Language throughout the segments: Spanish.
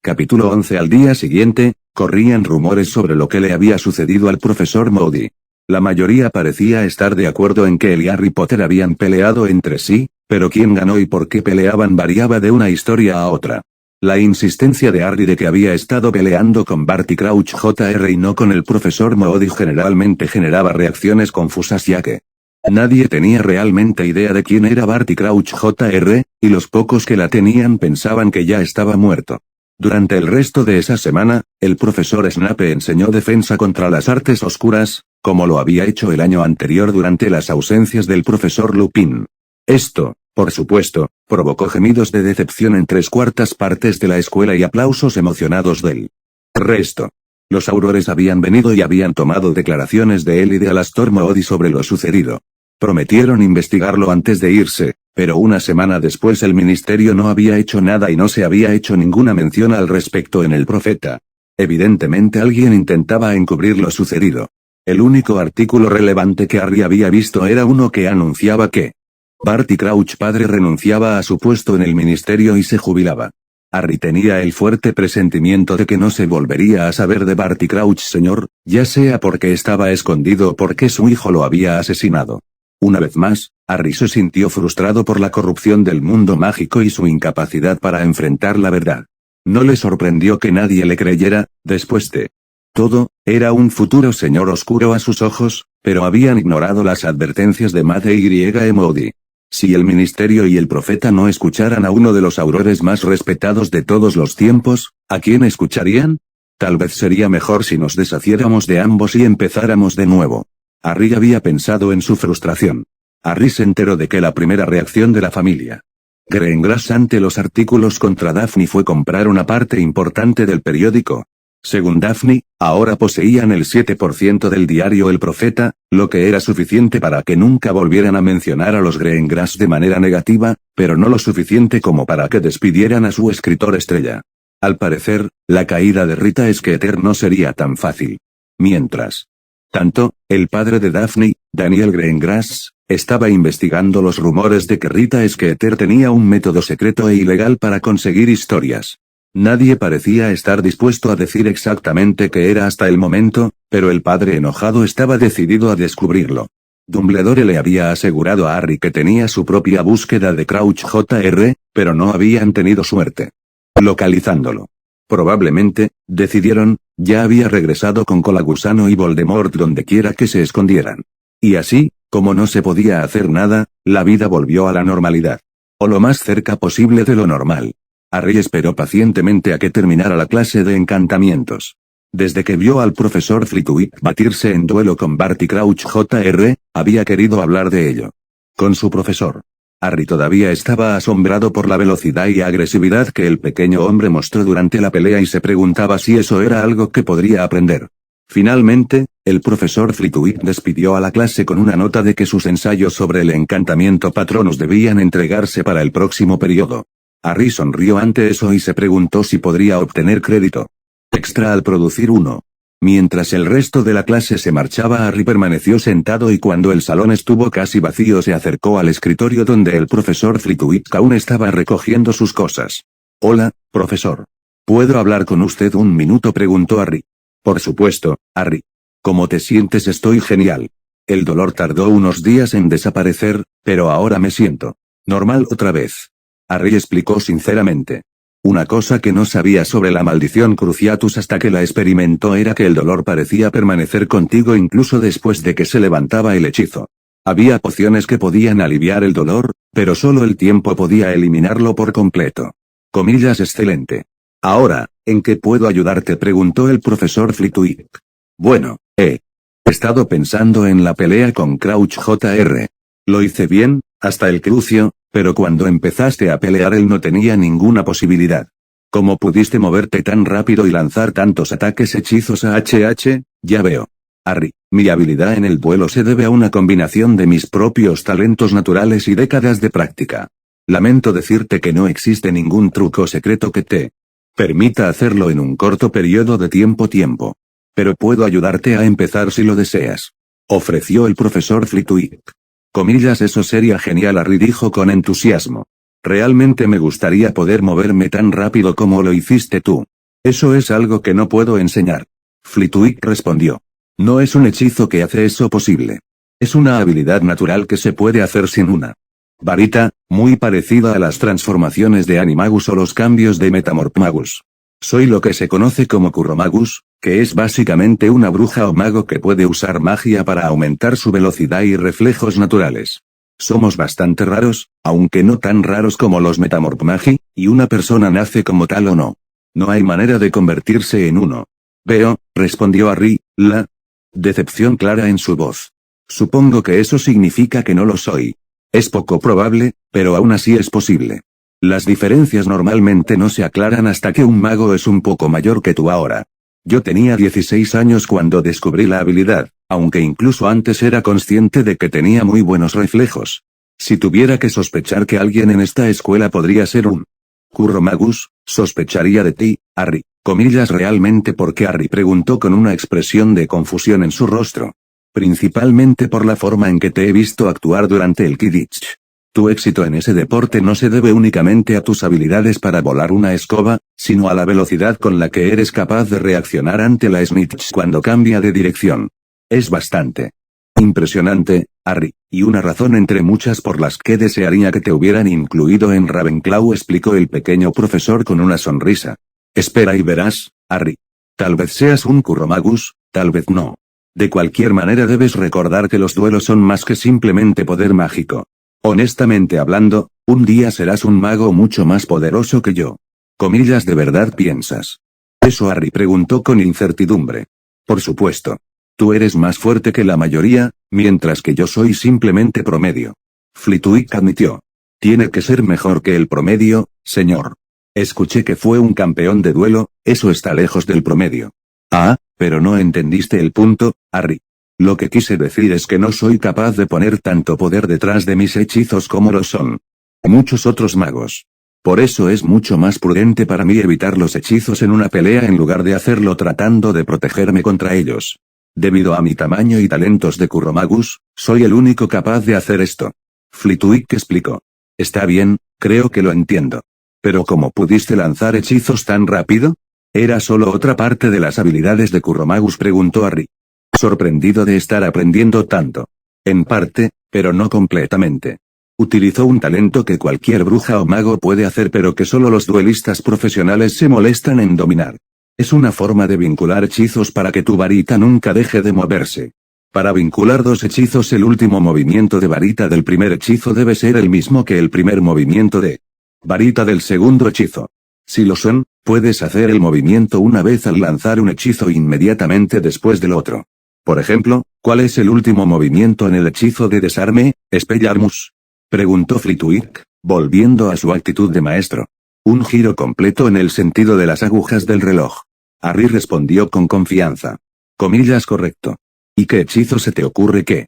Capítulo 11. Al día siguiente, corrían rumores sobre lo que le había sucedido al profesor Moody. La mayoría parecía estar de acuerdo en que él y Harry Potter habían peleado entre sí, pero quién ganó y por qué peleaban variaba de una historia a otra. La insistencia de Harry de que había estado peleando con Barty Crouch Jr. y no con el profesor Moody generalmente generaba reacciones confusas ya que nadie tenía realmente idea de quién era Barty Crouch Jr., y los pocos que la tenían pensaban que ya estaba muerto. Durante el resto de esa semana, el profesor Snape enseñó defensa contra las artes oscuras, como lo había hecho el año anterior durante las ausencias del profesor Lupin. Esto, por supuesto, provocó gemidos de decepción en 3/4 partes de la escuela y aplausos emocionados del resto. Los aurores habían venido y habían tomado declaraciones de él y de Alastor Moody sobre lo sucedido. Prometieron investigarlo antes de irse, pero una semana después el ministerio no había hecho nada y no se había hecho ninguna mención al respecto en el Profeta. Evidentemente alguien intentaba encubrir lo sucedido. El único artículo relevante que Harry había visto era uno que anunciaba que Barty Crouch padre renunciaba a su puesto en el ministerio y se jubilaba. Harry tenía el fuerte presentimiento de que no se volvería a saber de Barty Crouch Sr., ya sea porque estaba escondido o porque su hijo lo había asesinado. Una vez más, Harry se sintió frustrado por la corrupción del mundo mágico y su incapacidad para enfrentar la verdad. No le sorprendió que nadie le creyera, después de todo, era un futuro señor oscuro a sus ojos, pero habían ignorado las advertencias de Mad y Moody. Si el ministerio y el profeta no escucharan a uno de los aurores más respetados de todos los tiempos, ¿a quién escucharían? Tal vez sería mejor si nos deshaciéramos de ambos y empezáramos de nuevo. Harry había pensado en su frustración. Harry se enteró de que la primera reacción de la familia Greengrass ante los artículos contra Daphne fue comprar una parte importante del periódico. Según Daphne, ahora poseían el 7% del diario El Profeta, lo que era suficiente para que nunca volvieran a mencionar a los Greengrass de manera negativa, pero no lo suficiente como para que despidieran a su escritor estrella. Al parecer, la caída de Rita Skeeter no sería tan fácil. Mientras tanto, el padre de Daphne, Daniel Greengrass, estaba investigando los rumores de que Rita Skeeter tenía un método secreto e ilegal para conseguir historias. Nadie parecía estar dispuesto a decir exactamente qué era hasta el momento, pero el padre enojado estaba decidido a descubrirlo. Dumbledore le había asegurado a Harry que tenía su propia búsqueda de Crouch Jr., pero no habían tenido suerte localizándolo. Probablemente, decidieron, ya había regresado con Colagusano y Voldemort dondequiera que se escondieran. Y así, como no se podía hacer nada, la vida volvió a la normalidad. O lo más cerca posible de lo normal. Harry esperó pacientemente a que terminara la clase de encantamientos. Desde que vio al profesor Flitwick batirse en duelo con Barty Crouch Jr., había querido hablar de ello con su profesor. Harry todavía estaba asombrado por la velocidad y agresividad que el pequeño hombre mostró durante la pelea y se preguntaba si eso era algo que podría aprender. Finalmente, el profesor Flitwick despidió a la clase con una nota de que sus ensayos sobre el encantamiento Patronus debían entregarse para el próximo periodo. Harry sonrió ante eso y se preguntó si podría obtener crédito extra al producir uno. Mientras el resto de la clase se marchaba, Harry permaneció sentado y cuando el salón estuvo casi vacío se acercó al escritorio donde el profesor Flitwick aún estaba recogiendo sus cosas. «Hola, profesor. ¿Puedo hablar con usted un minuto?», preguntó Harry. «Por supuesto, Harry. ¿Cómo te sientes?». «Estoy genial. El dolor tardó unos días en desaparecer, pero ahora me siento normal otra vez». Harry explicó sinceramente. Una cosa que no sabía sobre la maldición Cruciatus hasta que la experimentó era que el dolor parecía permanecer contigo incluso después de que se levantaba el hechizo. Había pociones que podían aliviar el dolor, pero solo el tiempo podía eliminarlo por completo. Comillas, excelente. Ahora, ¿en qué puedo ayudarte?, preguntó el profesor Flitwick. Bueno, he estado pensando en la pelea con Crouch Jr. Lo hice bien, hasta el crucio, pero cuando empezaste a pelear él no tenía ninguna posibilidad. ¿Cómo pudiste moverte tan rápido y lanzar tantos ataques hechizos a HH? Ya veo. Harry, mi habilidad en el vuelo se debe a una combinación de mis propios talentos naturales y décadas de práctica. Lamento decirte que no existe ningún truco secreto que te permita hacerlo en un corto periodo de tiempo. Pero puedo ayudarte a empezar si lo deseas. Ofreció el profesor Flitwick. Comillas, eso sería genial, Harry dijo con entusiasmo. Realmente me gustaría poder moverme tan rápido como lo hiciste tú. Eso es algo que no puedo enseñar. Flitwick respondió. No es un hechizo que hace eso posible. Es una habilidad natural que se puede hacer sin una varita, muy parecida a las transformaciones de Animagus o los cambios de Metamorphmagus. Soy lo que se conoce como Curromagus, que es básicamente una bruja o mago que puede usar magia para aumentar su velocidad y reflejos naturales. Somos bastante raros, aunque no tan raros como los Metamorphmagi, y una persona nace como tal o no. No hay manera de convertirse en uno. Veo, respondió Harry, la decepción clara en su voz. Supongo que eso significa que no lo soy. Es poco probable, pero aún así es posible. Las diferencias normalmente no se aclaran hasta que un mago es un poco mayor que tú ahora. Yo tenía 16 años cuando descubrí la habilidad, aunque incluso antes era consciente de que tenía muy buenos reflejos. Si tuviera que sospechar que alguien en esta escuela podría ser un Curromagus, sospecharía de ti, Harry. Comillas realmente porque Harry preguntó con una expresión de confusión en su rostro. Principalmente por la forma en que te he visto actuar durante el Quidditch. Tu éxito en ese deporte no se debe únicamente a tus habilidades para volar una escoba, sino a la velocidad con la que eres capaz de reaccionar ante la Snitch cuando cambia de dirección. Es bastante impresionante, Harry, y una razón entre muchas por las que desearía que te hubieran incluido en Ravenclaw, explicó el pequeño profesor con una sonrisa. Espera y verás, Harry. Tal vez seas un Curromagus, tal vez no. De cualquier manera debes recordar que los duelos son más que simplemente poder mágico. Honestamente hablando, un día serás un mago mucho más poderoso que yo. Comillas, ¿de verdad piensas eso? Harry preguntó con incertidumbre. Por supuesto. Tú eres más fuerte que la mayoría, mientras que yo soy simplemente promedio. Flitwick admitió. Tiene que ser mejor que el promedio, señor. Escuché que fue un campeón de duelo, eso está lejos del promedio. Ah, pero no entendiste el punto, Harry. Lo que quise decir es que no soy capaz de poner tanto poder detrás de mis hechizos como lo son muchos otros magos. Por eso es mucho más prudente para mí evitar los hechizos en una pelea en lugar de hacerlo tratando de protegerme contra ellos. Debido a mi tamaño y talentos de Curromagus, soy el único capaz de hacer esto. Flitwick explicó. Está bien, creo que lo entiendo. Pero ¿cómo pudiste lanzar hechizos tan rápido? ¿Era solo otra parte de las habilidades de Curromagus?, preguntó Harry. Sorprendido de estar aprendiendo tanto. En parte, pero no completamente. Utilizó un talento que cualquier bruja o mago puede hacer pero que solo los duelistas profesionales se molestan en dominar. Es una forma de vincular hechizos para que tu varita nunca deje de moverse. Para vincular dos hechizos, el último movimiento de varita del primer hechizo debe ser el mismo que el primer movimiento de varita del segundo hechizo. Si lo son, puedes hacer el movimiento una vez al lanzar un hechizo inmediatamente después del otro. Por ejemplo, ¿cuál es el último movimiento en el hechizo de desarme, Expelliarmus?, preguntó Flitwick, volviendo a su actitud de maestro. Un giro completo en el sentido de las agujas del reloj. Harry respondió con confianza. Comillas, correcto. ¿Y qué hechizo se te ocurre que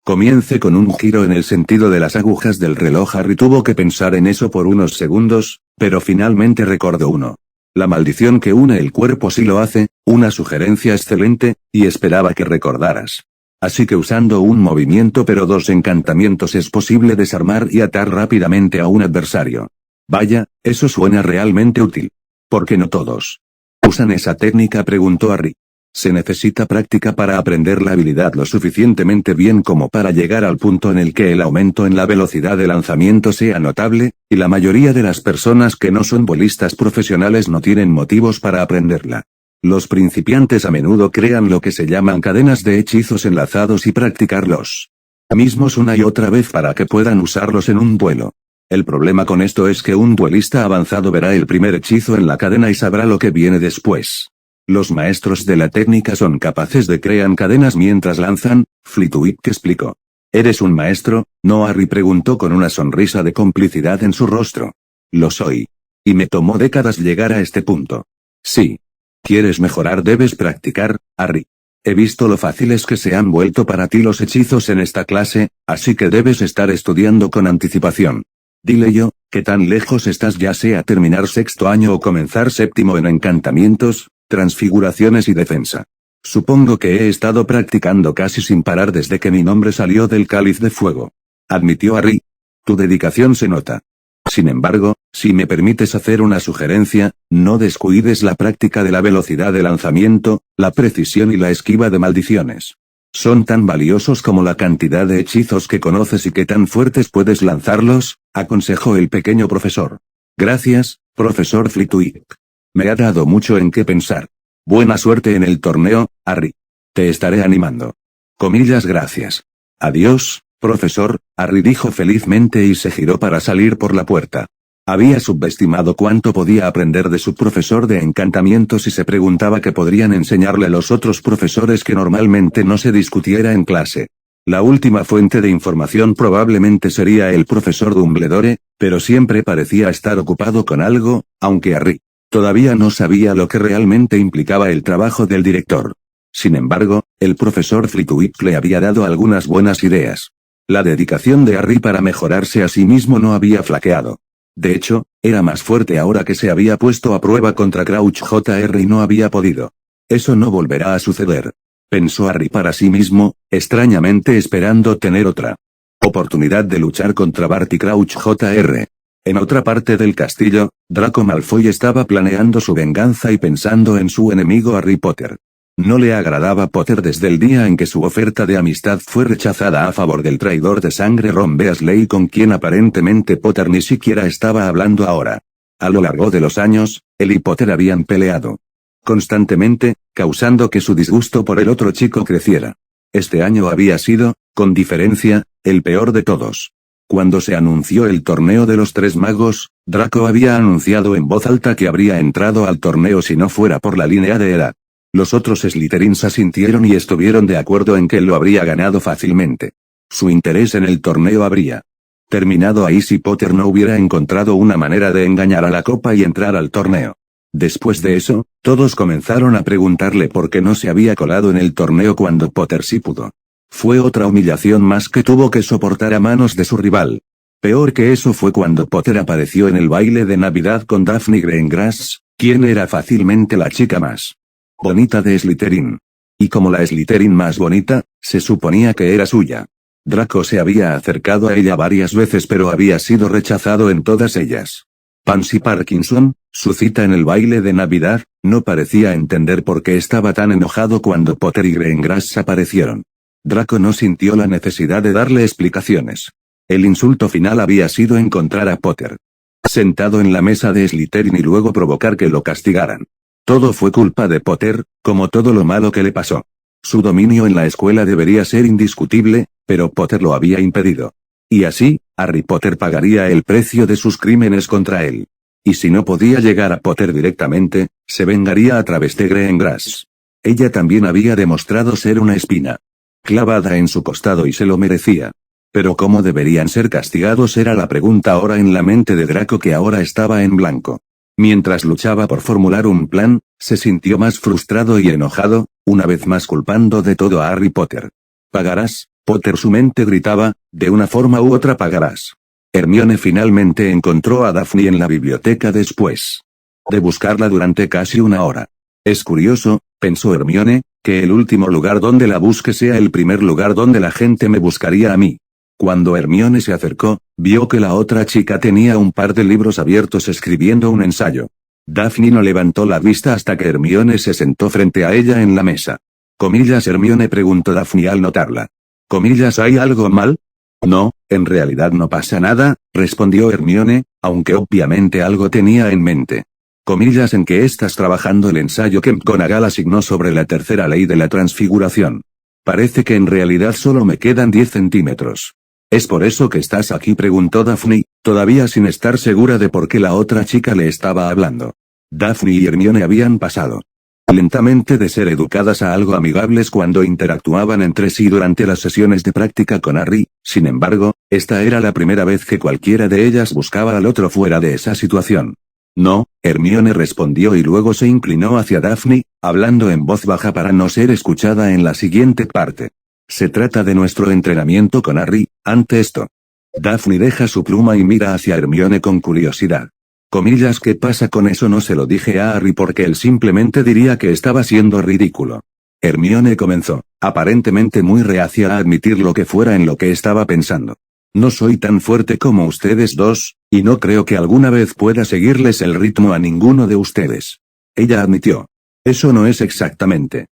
comience con un giro en el sentido de las agujas del reloj? Harry tuvo que pensar en eso por unos segundos, pero finalmente recordó uno. La maldición que une el cuerpo sí lo hace, una sugerencia excelente, y esperaba que recordaras. Así que usando un movimiento pero dos encantamientos es posible desarmar y atar rápidamente a un adversario. Vaya, eso suena realmente útil. ¿Por qué no todos usan esa técnica?, preguntó Harry. Se necesita práctica para aprender la habilidad lo suficientemente bien como para llegar al punto en el que el aumento en la velocidad de lanzamiento sea notable, y la mayoría de las personas que no son bolistas profesionales no tienen motivos para aprenderla. Los principiantes a menudo crean lo que se llaman cadenas de hechizos enlazados y practicarlos mismos una y otra vez para que puedan usarlos en un duelo. El problema con esto es que un duelista avanzado verá el primer hechizo en la cadena y sabrá lo que viene después. Los maestros de la técnica son capaces de crear cadenas mientras lanzan, Flitwick explicó. ¿Eres un maestro, no? Harry preguntó con una sonrisa de complicidad en su rostro. Lo soy. Y me tomó décadas llegar a este punto. Sí. ¿Quieres mejorar? Debes practicar, Harry. He visto lo fáciles que se han vuelto para ti los hechizos en esta clase, así que debes estar estudiando con anticipación. Dile yo, ¿qué tan lejos estás, ya sea terminar sexto año o comenzar séptimo en encantamientos, transfiguraciones y defensa? Supongo que he estado practicando casi sin parar desde que mi nombre salió del cáliz de fuego. Admitió Harry. Tu dedicación se nota. Sin embargo, Si me permites hacer una sugerencia, no descuides la práctica de la velocidad de lanzamiento, la precisión y la esquiva de maldiciones. Son tan valiosos como la cantidad de hechizos que conoces y qué tan fuertes puedes lanzarlos, aconsejó el pequeño profesor. Gracias, profesor Flitwick. Me ha dado mucho en qué pensar. Buena suerte en el torneo, Harry. Te estaré animando. Comillas, gracias. Adiós, profesor, Harry dijo felizmente y se giró para salir por la puerta. Había subestimado cuánto podía aprender de su profesor de encantamientos y se preguntaba qué podrían enseñarle los otros profesores que normalmente no se discutiera en clase. La última fuente de información probablemente sería el profesor Dumbledore, pero siempre parecía estar ocupado con algo, aunque Harry todavía no sabía lo que realmente implicaba el trabajo del director. Sin embargo, el profesor Flitwick le había dado algunas buenas ideas. La dedicación de Harry para mejorarse a sí mismo no había flaqueado. De hecho, era más fuerte ahora que se había puesto a prueba contra Crouch Jr. y no había podido. Eso no volverá a suceder. Pensó Harry para sí mismo, extrañamente esperando tener otra oportunidad de luchar contra Barty Crouch Jr. En otra parte del castillo, Draco Malfoy estaba planeando su venganza y pensando en su enemigo Harry Potter. No le agradaba Potter desde el día en que su oferta de amistad fue rechazada a favor del traidor de sangre Ron Weasley con quien aparentemente Potter ni siquiera estaba hablando ahora. A lo largo de los años, él y Potter habían peleado constantemente, causando que su disgusto por el otro chico creciera. Este año había sido, con diferencia, el peor de todos. Cuando se anunció el torneo de los Tres Magos, Draco había anunciado en voz alta que habría entrado al torneo si no fuera por la línea de edad. Los otros Slytherins asintieron y estuvieron de acuerdo en que él lo habría ganado fácilmente. Su interés en el torneo habría terminado ahí si Potter no hubiera encontrado una manera de engañar a la copa y entrar al torneo. Después de eso, todos comenzaron a preguntarle por qué no se había colado en el torneo cuando Potter sí pudo. Fue otra humillación más que tuvo que soportar a manos de su rival. Peor que eso fue cuando Potter apareció en el baile de Navidad con Daphne Greengrass, quien era fácilmente la chica más bonita de Slytherin. Y como la Slytherin más bonita, se suponía que era suya. Draco se había acercado a ella varias veces pero había sido rechazado en todas ellas. Pansy Parkinson, su cita en el baile de Navidad, no parecía entender por qué estaba tan enojado cuando Potter y Greengrass aparecieron. Draco no sintió la necesidad de darle explicaciones. El insulto final había sido encontrar a Potter sentado en la mesa de Slytherin y luego provocar que lo castigaran. Todo fue culpa de Potter, como todo lo malo que le pasó. Su dominio en la escuela debería ser indiscutible, pero Potter lo había impedido. Y así, Harry Potter pagaría el precio de sus crímenes contra él. Y si no podía llegar a Potter directamente, se vengaría a través de Greengrass. Ella también había demostrado ser una espina clavada en su costado y se lo merecía. Pero cómo deberían ser castigados era la pregunta ahora en la mente de Draco que ahora estaba en blanco. Mientras luchaba por formular un plan, se sintió más frustrado y enojado, una vez más culpando de todo a Harry Potter. «Pagarás, Potter», su mente gritaba, «de una forma u otra pagarás». Hermione finalmente encontró a Daphne en la biblioteca después de buscarla durante casi una hora. Es curioso, pensó Hermione, que el último lugar donde la busque sea el primer lugar donde la gente me buscaría a mí. Cuando Hermione se acercó, vio que la otra chica tenía un par de libros abiertos escribiendo un ensayo. Daphne no levantó la vista hasta que Hermione se sentó frente a ella en la mesa. Comillas, Hermione, preguntó Daphne al notarla. Comillas, ¿hay algo mal? No, en realidad no pasa nada, respondió Hermione, aunque obviamente algo tenía en mente. Comillas, ¿en qué estás trabajando el ensayo que McGonagall asignó sobre la tercera ley de la transfiguración? Parece que en realidad solo me quedan 10 centímetros. ¿Es por eso que estás aquí?, preguntó Daphne, todavía sin estar segura de por qué la otra chica le estaba hablando. Daphne y Hermione habían pasado lentamente de ser educadas a algo amigables cuando interactuaban entre sí durante las sesiones de práctica con Harry. Sin embargo, esta era la primera vez que cualquiera de ellas buscaba al otro fuera de esa situación. No, Hermione respondió y luego se inclinó hacia Daphne, hablando en voz baja para no ser escuchada en la siguiente parte. Se trata de nuestro entrenamiento con Harry. Ante esto, Daphne deja su pluma y mira hacia Hermione con curiosidad. Comillas, ¿qué pasa con eso? No se lo dije a Harry porque él simplemente diría que estaba siendo ridículo. Hermione comenzó, aparentemente muy reacia a admitir lo que fuera en lo que estaba pensando. No soy tan fuerte como ustedes dos, y no creo que alguna vez pueda seguirles el ritmo a ninguno de ustedes. Ella admitió. Eso no es exactamente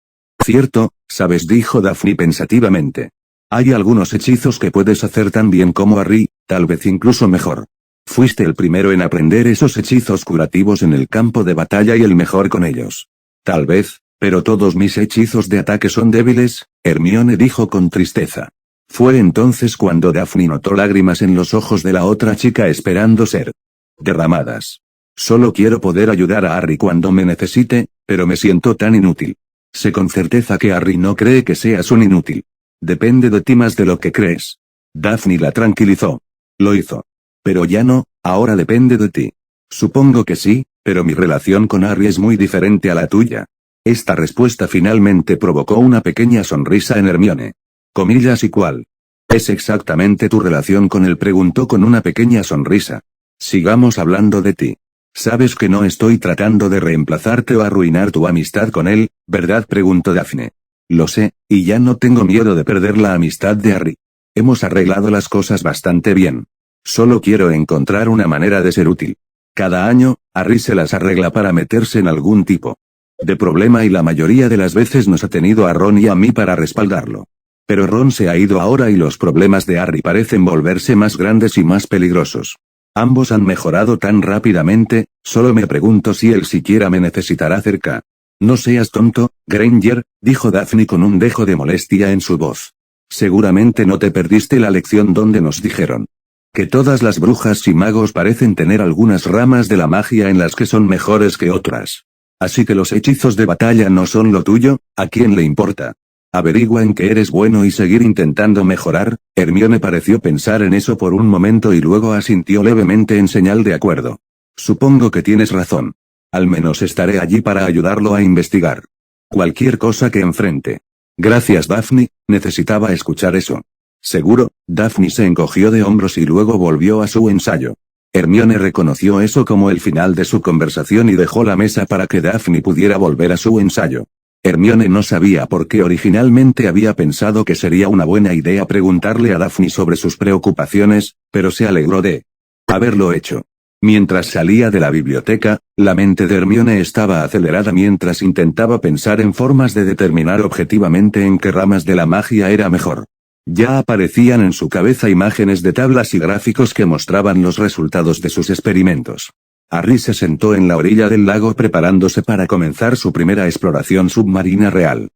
cierto, ¿sabes?, dijo Daphne pensativamente. Hay algunos hechizos que puedes hacer tan bien como Harry, tal vez incluso mejor. Fuiste el primero en aprender esos hechizos curativos en el campo de batalla y el mejor con ellos. Tal vez, pero todos mis hechizos de ataque son débiles, Hermione dijo con tristeza. Fue entonces cuando Daphne notó lágrimas en los ojos de la otra chica esperando ser derramadas. Solo quiero poder ayudar a Harry cuando me necesite, pero me siento tan inútil. Sé con certeza que Harry no cree que seas un inútil. Depende de ti más de lo que crees. Daphne la tranquilizó. Lo hizo. Pero ya no, ahora depende de ti. Supongo que sí, pero mi relación con Harry es muy diferente a la tuya. Esta respuesta finalmente provocó una pequeña sonrisa en Hermione. Comillas y cuál. ¿Es exactamente tu relación con él?, preguntó con una pequeña sonrisa. Sigamos hablando de ti. Sabes que no estoy tratando de reemplazarte o arruinar tu amistad con él, ¿verdad?, preguntó Daphne. Lo sé, y ya no tengo miedo de perder la amistad de Harry. Hemos arreglado las cosas bastante bien. Solo quiero encontrar una manera de ser útil. Cada año, Harry se las arregla para meterse en algún tipo de problema y la mayoría de las veces nos ha tenido a Ron y a mí para respaldarlo. Pero Ron se ha ido ahora y los problemas de Harry parecen volverse más grandes y más peligrosos. Ambos han mejorado tan rápidamente, solo me pregunto si él siquiera me necesitará cerca. No seas tonto, Granger, dijo Daphne con un dejo de molestia en su voz. Seguramente no te perdiste la lección donde nos dijeron que todas las brujas y magos parecen tener algunas ramas de la magia en las que son mejores que otras. Así que los hechizos de batalla no son lo tuyo, ¿a quién le importa? Averigua en qué eres bueno y seguir intentando mejorar. Hermione pareció pensar en eso por un momento y luego asintió levemente en señal de acuerdo. Supongo que tienes razón. Al menos estaré allí para ayudarlo a investigar cualquier cosa que enfrente. Gracias, Daphne, necesitaba escuchar eso. Seguro. Daphne se encogió de hombros y luego volvió a su ensayo. Hermione reconoció eso como el final de su conversación y dejó la mesa para que Daphne pudiera volver a su ensayo. Hermione no sabía por qué originalmente había pensado que sería una buena idea preguntarle a Daphne sobre sus preocupaciones, pero se alegró de haberlo hecho. Mientras salía de la biblioteca, la mente de Hermione estaba acelerada mientras intentaba pensar en formas de determinar objetivamente en qué ramas de la magia era mejor. Ya aparecían en su cabeza imágenes de tablas y gráficos que mostraban los resultados de sus experimentos. Harry se sentó en la orilla del lago preparándose para comenzar su primera exploración submarina real.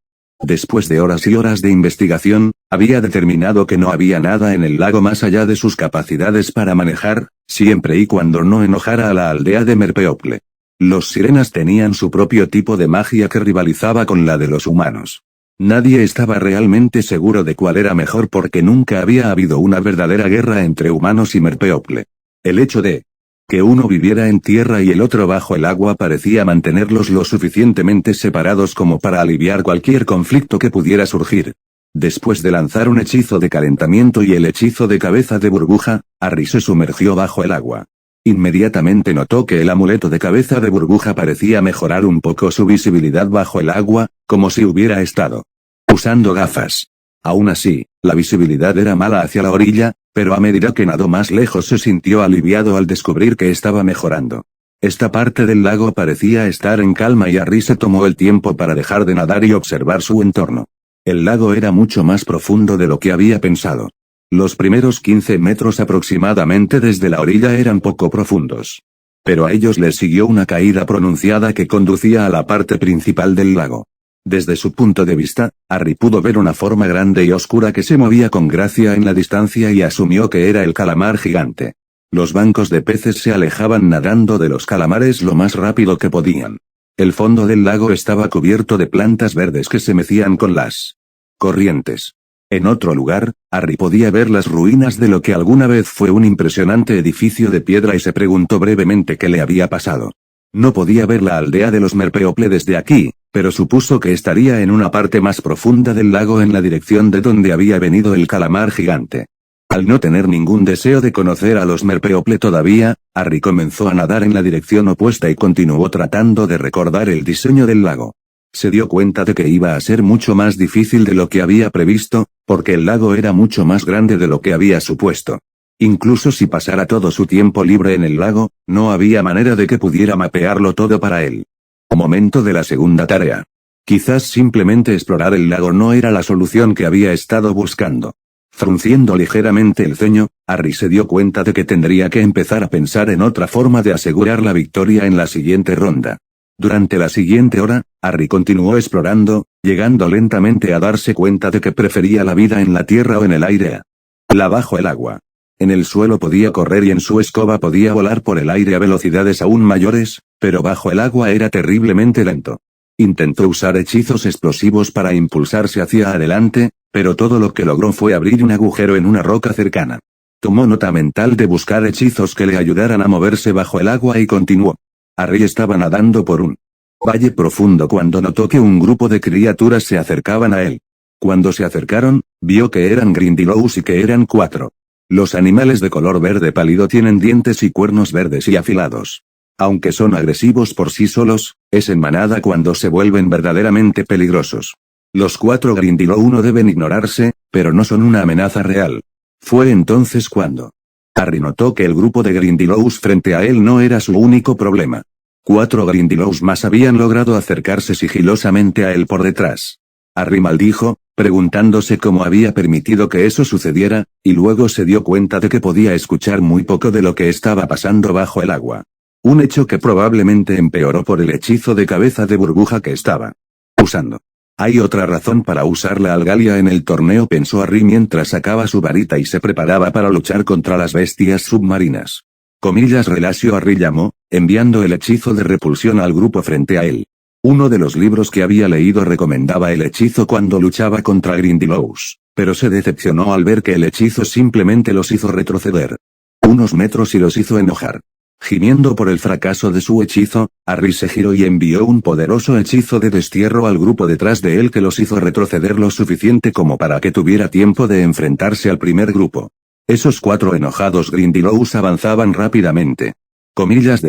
Después de horas y horas de investigación, había determinado que no había nada en el lago más allá de sus capacidades para manejar, siempre y cuando no enojara a la aldea de Merpeople. Los sirenas tenían su propio tipo de magia que rivalizaba con la de los humanos. Nadie estaba realmente seguro de cuál era mejor porque nunca había habido una verdadera guerra entre humanos y Merpeople. El hecho de que uno viviera en tierra y el otro bajo el agua parecía mantenerlos lo suficientemente separados como para aliviar cualquier conflicto que pudiera surgir. Después de lanzar un hechizo de calentamiento y el hechizo de cabeza de burbuja, Harry se sumergió bajo el agua. Inmediatamente notó que el amuleto de cabeza de burbuja parecía mejorar un poco su visibilidad bajo el agua, como si hubiera estado usando gafas. Aún así, la visibilidad era mala hacia la orilla, pero a medida que nadó más lejos se sintió aliviado al descubrir que estaba mejorando. Esta parte del lago parecía estar en calma y Harry se tomó el tiempo para dejar de nadar y observar su entorno. El lago era mucho más profundo de lo que había pensado. Los primeros 15 metros aproximadamente desde la orilla eran poco profundos. Pero a ellos les siguió una caída pronunciada que conducía a la parte principal del lago. Desde su punto de vista, Harry pudo ver una forma grande y oscura que se movía con gracia en la distancia y asumió que era el calamar gigante. Los bancos de peces se alejaban nadando de los calamares lo más rápido que podían. El fondo del lago estaba cubierto de plantas verdes que se mecían con las corrientes. En otro lugar, Harry podía ver las ruinas de lo que alguna vez fue un impresionante edificio de piedra y se preguntó brevemente qué le había pasado. No podía ver la aldea de los Merpeople desde aquí, pero supuso que estaría en una parte más profunda del lago en la dirección de donde había venido el calamar gigante. Al no tener ningún deseo de conocer a los Merpeople todavía, Harry comenzó a nadar en la dirección opuesta y continuó tratando de recordar el diseño del lago. Se dio cuenta de que iba a ser mucho más difícil de lo que había previsto, porque el lago era mucho más grande de lo que había supuesto. Incluso si pasara todo su tiempo libre en el lago, no había manera de que pudiera mapearlo todo para él. Momento de la segunda tarea. Quizás simplemente explorar el lago no era la solución que había estado buscando. Frunciendo ligeramente el ceño, Harry se dio cuenta de que tendría que empezar a pensar en otra forma de asegurar la victoria en la siguiente ronda. Durante la siguiente hora, Harry continuó explorando, llegando lentamente a darse cuenta de que prefería la vida en la tierra o en el aire. La bajo el agua. En el suelo podía correr y en su escoba podía volar por el aire a velocidades aún mayores, pero bajo el agua era terriblemente lento. Intentó usar hechizos explosivos para impulsarse hacia adelante, pero todo lo que logró fue abrir un agujero en una roca cercana. Tomó nota mental de buscar hechizos que le ayudaran a moverse bajo el agua y continuó. Harry estaba nadando por un valle profundo cuando notó que un grupo de criaturas se acercaban a él. Cuando se acercaron, vio que eran Grindylows y que eran 4. Los animales de color verde pálido tienen dientes y cuernos verdes y afilados. Aunque son agresivos por sí solos, es en manada cuando se vuelven verdaderamente peligrosos. Los 4 Grindylow no deben ignorarse, pero no son una amenaza real. Fue entonces cuando Harry notó que el grupo de Grindylows frente a él no era su único problema. 4 Grindylows más habían logrado acercarse sigilosamente a él por detrás. Harry maldijo, preguntándose cómo había permitido que eso sucediera, y luego se dio cuenta de que podía escuchar muy poco de lo que estaba pasando bajo el agua. Un hecho que probablemente empeoró por el hechizo de cabeza de burbuja que estaba usando. Hay otra razón para usar la algalia en el torneo, pensó Harry mientras sacaba su varita y se preparaba para luchar contra las bestias submarinas. Relacio Harry llamó, enviando el hechizo de repulsión al grupo frente a él. Uno de los libros que había leído recomendaba el hechizo cuando luchaba contra Grindylows, pero se decepcionó al ver que el hechizo simplemente los hizo retroceder unos metros y los hizo enojar. Gimiendo por el fracaso de su hechizo, Harry se giró y envió un poderoso hechizo de destierro al grupo detrás de él que los hizo retroceder lo suficiente como para que tuviera tiempo de enfrentarse al primer grupo. Esos 4 enojados Grindylows avanzaban rápidamente.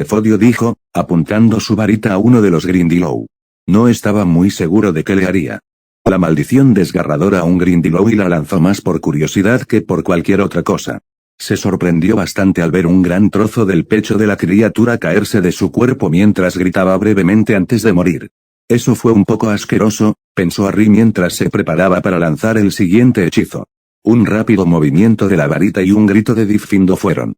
Fodio dijo, apuntando su varita a uno de los Grindylow. No estaba muy seguro de qué le haría. La maldición desgarradora a un Grindylow y la lanzó más por curiosidad que por cualquier otra cosa. Se sorprendió bastante al ver un gran trozo del pecho de la criatura caerse de su cuerpo mientras gritaba brevemente antes de morir. Eso fue un poco asqueroso, pensó Harry mientras se preparaba para lanzar el siguiente hechizo. Un rápido movimiento de la varita y un grito de Diffindo fueron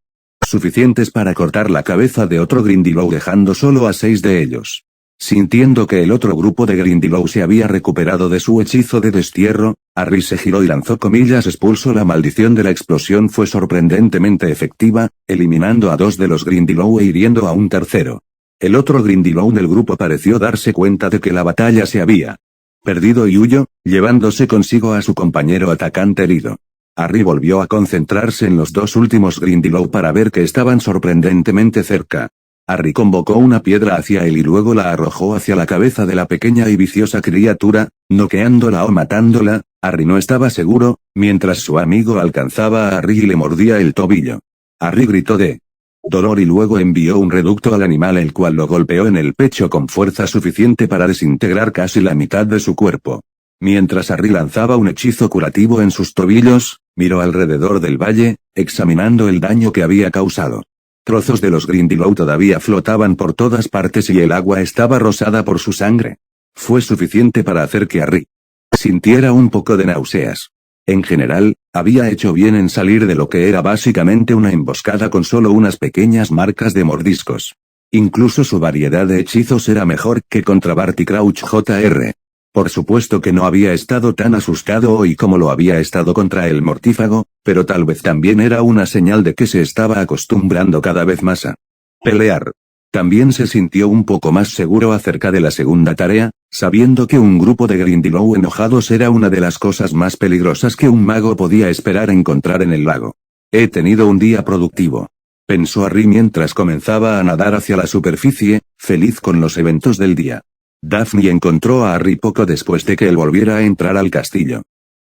suficientes para cortar la cabeza de otro Grindylow dejando solo a 6 de ellos. Sintiendo que el otro grupo de Grindylow se había recuperado de su hechizo de destierro, Harry se giró y lanzó expulsó. La maldición de la explosión fue sorprendentemente efectiva, eliminando a 2 de los Grindylow e hiriendo a un tercero. El otro Grindylow del grupo pareció darse cuenta de que la batalla se había perdido y huyó, llevándose consigo a su compañero atacante herido. Harry volvió a concentrarse en los 2 últimos Grindylow para ver que estaban sorprendentemente cerca. Harry convocó una piedra hacia él y luego la arrojó hacia la cabeza de la pequeña y viciosa criatura, noqueándola o matándola. Harry no estaba seguro, mientras su amigo alcanzaba a Harry y le mordía el tobillo. Harry gritó de dolor y luego envió un reducto al animal, el cual lo golpeó en el pecho con fuerza suficiente para desintegrar casi la mitad de su cuerpo. Mientras Harry lanzaba un hechizo curativo en sus tobillos, miró alrededor del valle, examinando el daño que había causado. Trozos de los Grindylow todavía flotaban por todas partes y el agua estaba rosada por su sangre. Fue suficiente para hacer que Harry sintiera un poco de náuseas. En general, había hecho bien en salir de lo que era básicamente una emboscada con solo unas pequeñas marcas de mordiscos. Incluso su variedad de hechizos era mejor que contra Barty Crouch Jr. Por supuesto que no había estado tan asustado hoy como lo había estado contra el mortífago, pero tal vez también era una señal de que se estaba acostumbrando cada vez más a pelear. También se sintió un poco más seguro acerca de la segunda tarea, sabiendo que un grupo de Grindylow enojados era una de las cosas más peligrosas que un mago podía esperar encontrar en el lago. He tenido un día productivo, pensó Harry mientras comenzaba a nadar hacia la superficie, feliz con los eventos del día. Daphne encontró a Harry poco después de que él volviera a entrar al castillo.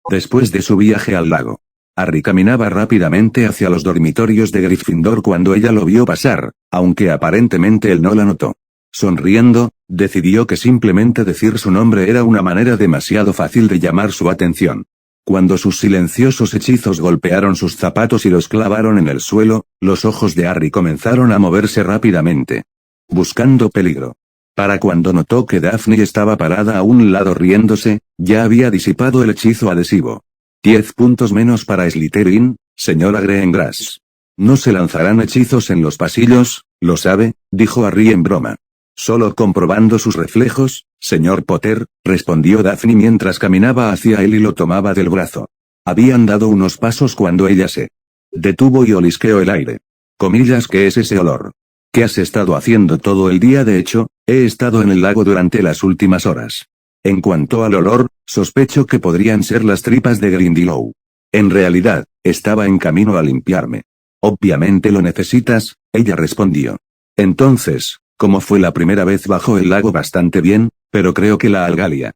Después de su viaje al lago, Harry caminaba rápidamente hacia los dormitorios de Gryffindor cuando ella lo vio pasar, aunque aparentemente él no la notó. Sonriendo, decidió que simplemente decir su nombre era una manera demasiado fácil de llamar su atención. Cuando sus silenciosos hechizos golpearon sus zapatos y los clavaron en el suelo, los ojos de Harry comenzaron a moverse rápidamente, buscando peligro. Para cuando notó que Daphne estaba parada a un lado riéndose, ya había disipado el hechizo adhesivo. 10 puntos menos para Slytherin, señora Greengrass. No se lanzarán hechizos en los pasillos, ¿lo sabe?, dijo Harry en broma. Solo comprobando sus reflejos, señor Potter, respondió Daphne mientras caminaba hacia él y lo tomaba del brazo. Habían dado unos pasos cuando ella se detuvo y olisqueó el aire. Comillas, ¿qué es ese olor? ¿Qué has estado haciendo todo el día? De hecho, he estado en el lago durante las últimas horas. En cuanto al olor, sospecho que podrían ser las tripas de Grindylow. En realidad, estaba en camino a limpiarme. Obviamente lo necesitas, ella respondió. Entonces, ¿cómo fue la primera vez bajo el lago? Bastante bien, pero creo que la algalia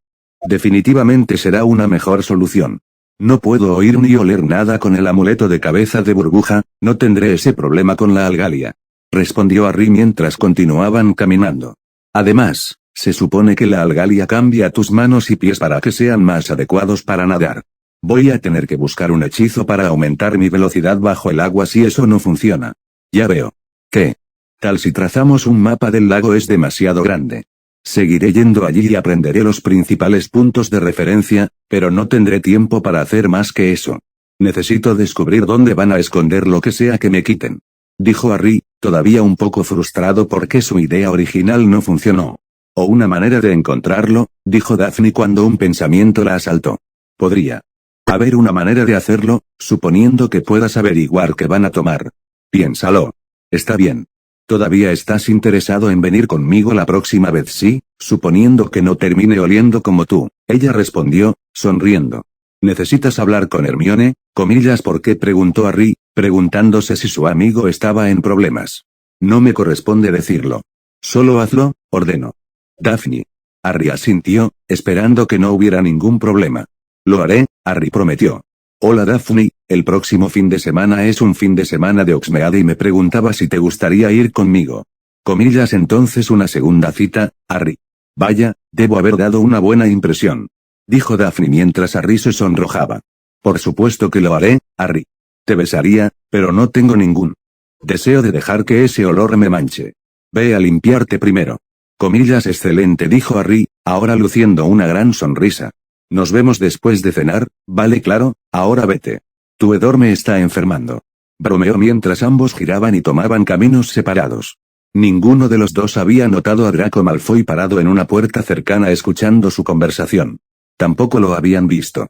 definitivamente será una mejor solución. No puedo oír ni oler nada con el amuleto de cabeza de burbuja, no tendré ese problema con la algalia, respondió Harry mientras continuaban caminando. Además, se supone que la algalia cambia tus manos y pies para que sean más adecuados para nadar. Voy a tener que buscar un hechizo para aumentar mi velocidad bajo el agua si eso no funciona. Ya veo. ¿Qué tal si trazamos un mapa del lago? Es demasiado grande. Seguiré yendo allí y aprenderé los principales puntos de referencia, pero no tendré tiempo para hacer más que eso. Necesito descubrir dónde van a esconder lo que sea que me quiten, dijo Harry, todavía un poco frustrado porque su idea original no funcionó. O una manera de encontrarlo, dijo Daphne cuando un pensamiento la asaltó. Podría haber una manera de hacerlo, suponiendo que puedas averiguar qué van a tomar. Piénsalo. Está bien. ¿Todavía estás interesado en venir conmigo la próxima vez? Sí, suponiendo que no termine oliendo como tú, ella respondió, sonriendo. ¿Necesitas hablar con Hermione? Comillas, ¿por qué?, preguntó Harry, preguntándose si su amigo estaba en problemas. No me corresponde decirlo. Solo hazlo, ordenó Daphne. Harry asintió, esperando que no hubiera ningún problema. Lo haré, Harry prometió. Hola Daphne, el próximo fin de semana es un fin de semana de Hogsmeade y me preguntaba si te gustaría ir conmigo. Comillas, entonces una segunda cita, Harry. Vaya, debo haber dado una buena impresión, dijo Daphne mientras Harry se sonrojaba. Por supuesto que lo haré, Harry. Te besaría, pero no tengo ningún deseo de dejar que ese olor me manche. Ve a limpiarte primero. Comillas, excelente, dijo Harry, ahora luciendo una gran sonrisa. Nos vemos después de cenar, ¿vale? Claro, ahora vete. Tu hedor me está enfermando. Bromeó mientras ambos giraban y tomaban caminos separados. Ninguno de los dos había notado a Draco Malfoy parado en una puerta cercana escuchando su conversación. Tampoco lo habían visto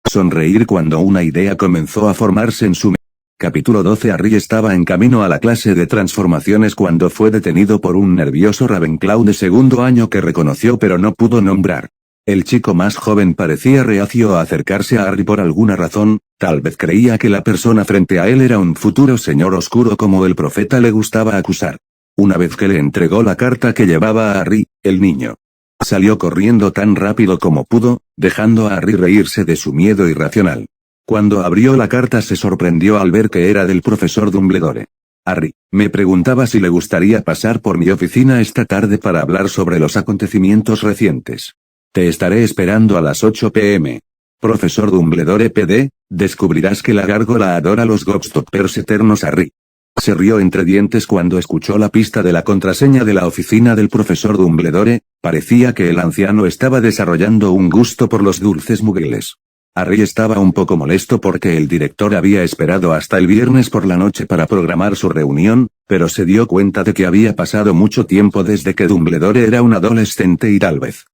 sonreír cuando una idea comenzó a formarse en su mente. Capítulo 12. Harry estaba en camino a la clase de transformaciones cuando fue detenido por un nervioso Ravenclaw de segundo año que reconoció pero no pudo nombrar. El chico más joven parecía reacio a acercarse a Harry por alguna razón, tal vez creía que la persona frente a él era un futuro señor oscuro como el profeta le gustaba acusar. Una vez que le entregó la carta que llevaba a Harry, el niño salió corriendo tan rápido como pudo, dejando a Harry reírse de su miedo irracional. Cuando abrió la carta se sorprendió al ver que era del profesor Dumbledore. Harry, me preguntaba si le gustaría pasar por mi oficina esta tarde para hablar sobre los acontecimientos recientes. Te estaré esperando a las 8 p.m. Profesor Dumbledore PD, descubrirás que la gárgola adora los Gobstoppers eternos. Harry se rió entre dientes cuando escuchó la pista de la contraseña de la oficina del profesor Dumbledore, parecía que el anciano estaba desarrollando un gusto por los dulces muggles. Harry estaba un poco molesto porque el director había esperado hasta el viernes por la noche para programar su reunión, pero se dio cuenta de que había pasado mucho tiempo desde que Dumbledore era un adolescente y tal vez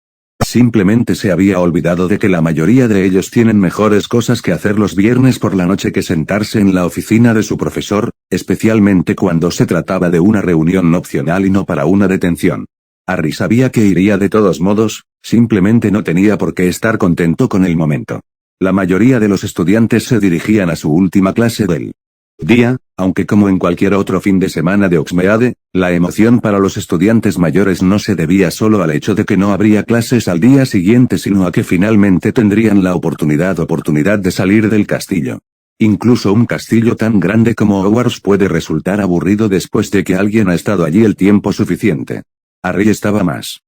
simplemente se había olvidado de que la mayoría de ellos tienen mejores cosas que hacer los viernes por la noche que sentarse en la oficina de su profesor, especialmente cuando se trataba de una reunión opcional y no para una detención. Harry sabía que iría de todos modos, simplemente no tenía por qué estar contento con el momento. La mayoría de los estudiantes se dirigían a su última clase del día, aunque como en cualquier otro fin de semana de Hogsmeade, la emoción para los estudiantes mayores no se debía solo al hecho de que no habría clases al día siguiente, sino a que finalmente tendrían la oportunidad de salir del castillo. Incluso un castillo tan grande como Hogwarts puede resultar aburrido después de que alguien ha estado allí el tiempo suficiente. Harry estaba más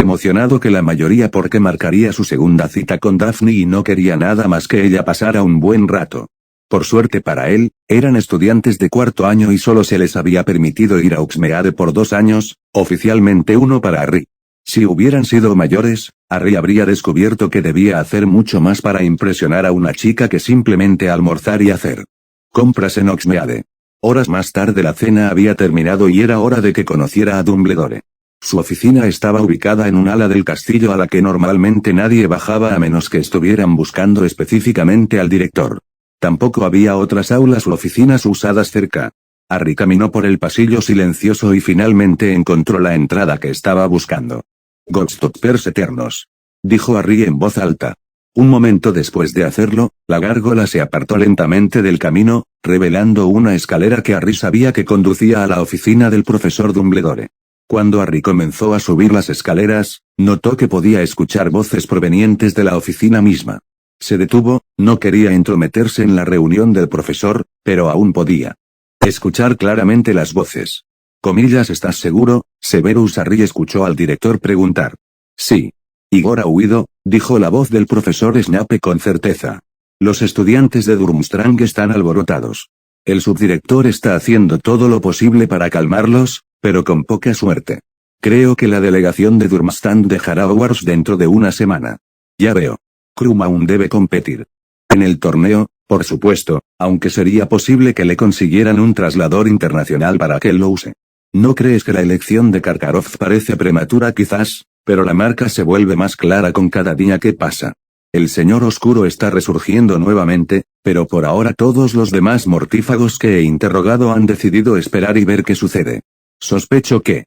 emocionado que la mayoría porque marcaría su segunda cita con Daphne y no quería nada más que ella pasara un buen rato. Por suerte para él, eran estudiantes de cuarto año y solo se les había permitido ir a Uxmeade por 2 años, oficialmente uno para Harry. Si hubieran sido mayores, Harry habría descubierto que debía hacer mucho más para impresionar a una chica que simplemente almorzar y hacer compras en Uxmeade. Horas más tarde la cena había terminado y era hora de que conociera a Dumbledore. Su oficina estaba ubicada en un ala del castillo a la que normalmente nadie bajaba a menos que estuvieran buscando específicamente al director. Tampoco había otras aulas u oficinas usadas cerca. Harry caminó por el pasillo silencioso y finalmente encontró la entrada que estaba buscando. «Godstoppers eternos», dijo Harry en voz alta. Un momento después de hacerlo, la gárgola se apartó lentamente del camino, revelando una escalera que Harry sabía que conducía a la oficina del profesor Dumbledore. Cuando Harry comenzó a subir las escaleras, notó que podía escuchar voces provenientes de la oficina misma. Se detuvo, no quería entrometerse en la reunión del profesor, pero aún podía escuchar claramente las voces. Comillas, ¿estás seguro, Severus? Harry escuchó al director preguntar. Sí. Igor ha huido, dijo la voz del profesor Snape con certeza. Los estudiantes de Durmstrang están alborotados. El subdirector está haciendo todo lo posible para calmarlos, pero con poca suerte. Creo que la delegación de Durmstrang dejará Hogwarts dentro de una semana. Ya veo. Krum aún debe competir. En el torneo, por supuesto, aunque sería posible que le consiguieran un traslador internacional para que él lo use. ¿No crees que la elección de Karkaroff parece prematura quizás? Pero la marca se vuelve más clara con cada día que pasa. El Señor Oscuro está resurgiendo nuevamente, pero por ahora todos los demás mortífagos que he interrogado han decidido esperar y ver qué sucede. Sospecho que,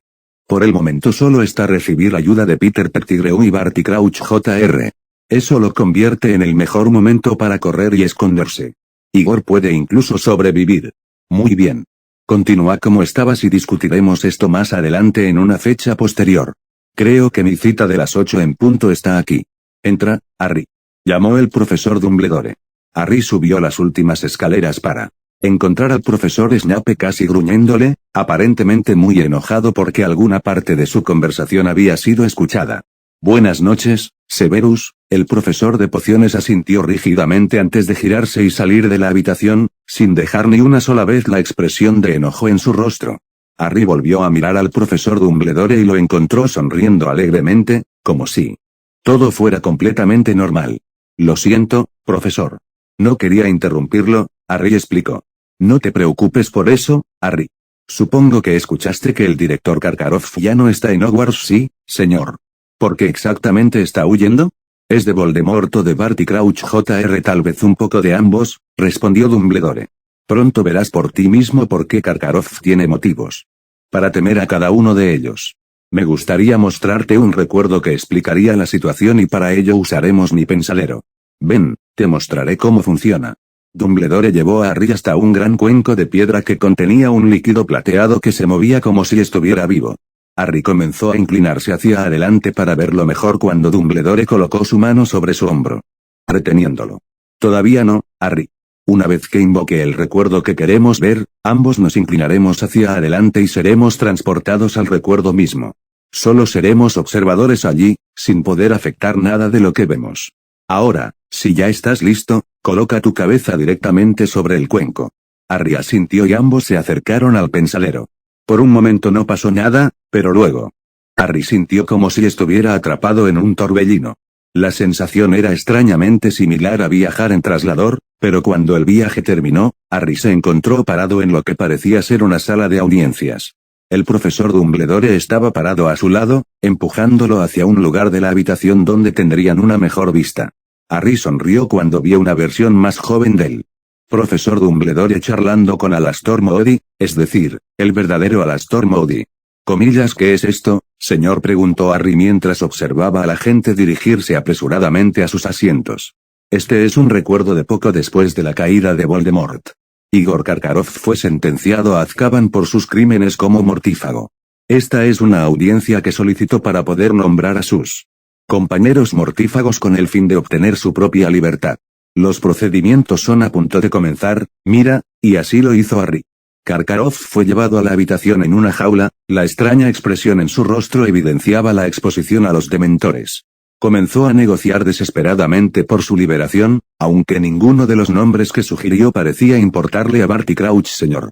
por el momento solo está recibir ayuda de Peter Pettigrew y Barty Crouch Jr. Eso lo convierte en el mejor momento para correr y esconderse. Igor puede incluso sobrevivir. Muy bien. Continúa como estabas y discutiremos esto más adelante en una fecha posterior. Creo que mi cita de las 8 en punto está aquí. Entra, Harry. Llamó el profesor Dumbledore. Harry subió las últimas escaleras para encontrar al profesor Snape casi gruñéndole, aparentemente muy enojado porque alguna parte de su conversación había sido escuchada. Buenas noches, Severus, el profesor de pociones asintió rígidamente antes de girarse y salir de la habitación, sin dejar ni una sola vez la expresión de enojo en su rostro. Harry volvió a mirar al profesor Dumbledore y lo encontró sonriendo alegremente, como si todo fuera completamente normal. Lo siento, profesor. No quería interrumpirlo, Harry explicó. No te preocupes por eso, Harry. Supongo que escuchaste que el director Karkaroff ya no está en Hogwarts, ¿sí, señor? ¿Por qué exactamente está huyendo? ¿Es de Voldemort o de Barty Crouch Jr.? Tal vez un poco de ambos, respondió Dumbledore. Pronto verás por ti mismo por qué Karkaroff tiene motivos para temer a cada uno de ellos. Me gustaría mostrarte un recuerdo que explicaría la situación y para ello usaremos mi pensadero. Ven, te mostraré cómo funciona. Dumbledore llevó a Harry hasta un gran cuenco de piedra que contenía un líquido plateado que se movía como si estuviera vivo. Harry comenzó a inclinarse hacia adelante para verlo mejor cuando Dumbledore colocó su mano sobre su hombro, reteniéndolo. Todavía no, Harry. Una vez que invoque el recuerdo que queremos ver, ambos nos inclinaremos hacia adelante y seremos transportados al recuerdo mismo. Solo seremos observadores allí, sin poder afectar nada de lo que vemos. Ahora, si ya estás listo, coloca tu cabeza directamente sobre el cuenco. Harry asintió y ambos se acercaron al pensadero. Por un momento no pasó nada, pero luego, Harry sintió como si estuviera atrapado en un torbellino. La sensación era extrañamente similar a viajar en traslador, pero cuando el viaje terminó, Harry se encontró parado en lo que parecía ser una sala de audiencias. El profesor Dumbledore estaba parado a su lado, empujándolo hacia un lugar de la habitación donde tendrían una mejor vista. Harry sonrió cuando vio una versión más joven del profesor Dumbledore charlando con Alastor Moody, es decir, el verdadero Alastor Moody. Comillas, ¿qué es esto, señor?, preguntó Harry mientras observaba a la gente dirigirse apresuradamente a sus asientos. Este es un recuerdo de poco después de la caída de Voldemort. Igor Karkaroff fue sentenciado a Azkaban por sus crímenes como mortífago. Esta es una audiencia que solicitó para poder nombrar a sus compañeros mortífagos con el fin de obtener su propia libertad. Los procedimientos son a punto de comenzar, mira, y así lo hizo Harry. Karkaroff fue llevado a la habitación en una jaula, la extraña expresión en su rostro evidenciaba la exposición a los dementores. Comenzó a negociar desesperadamente por su liberación, aunque ninguno de los nombres que sugirió parecía importarle a Barty Crouch Sr.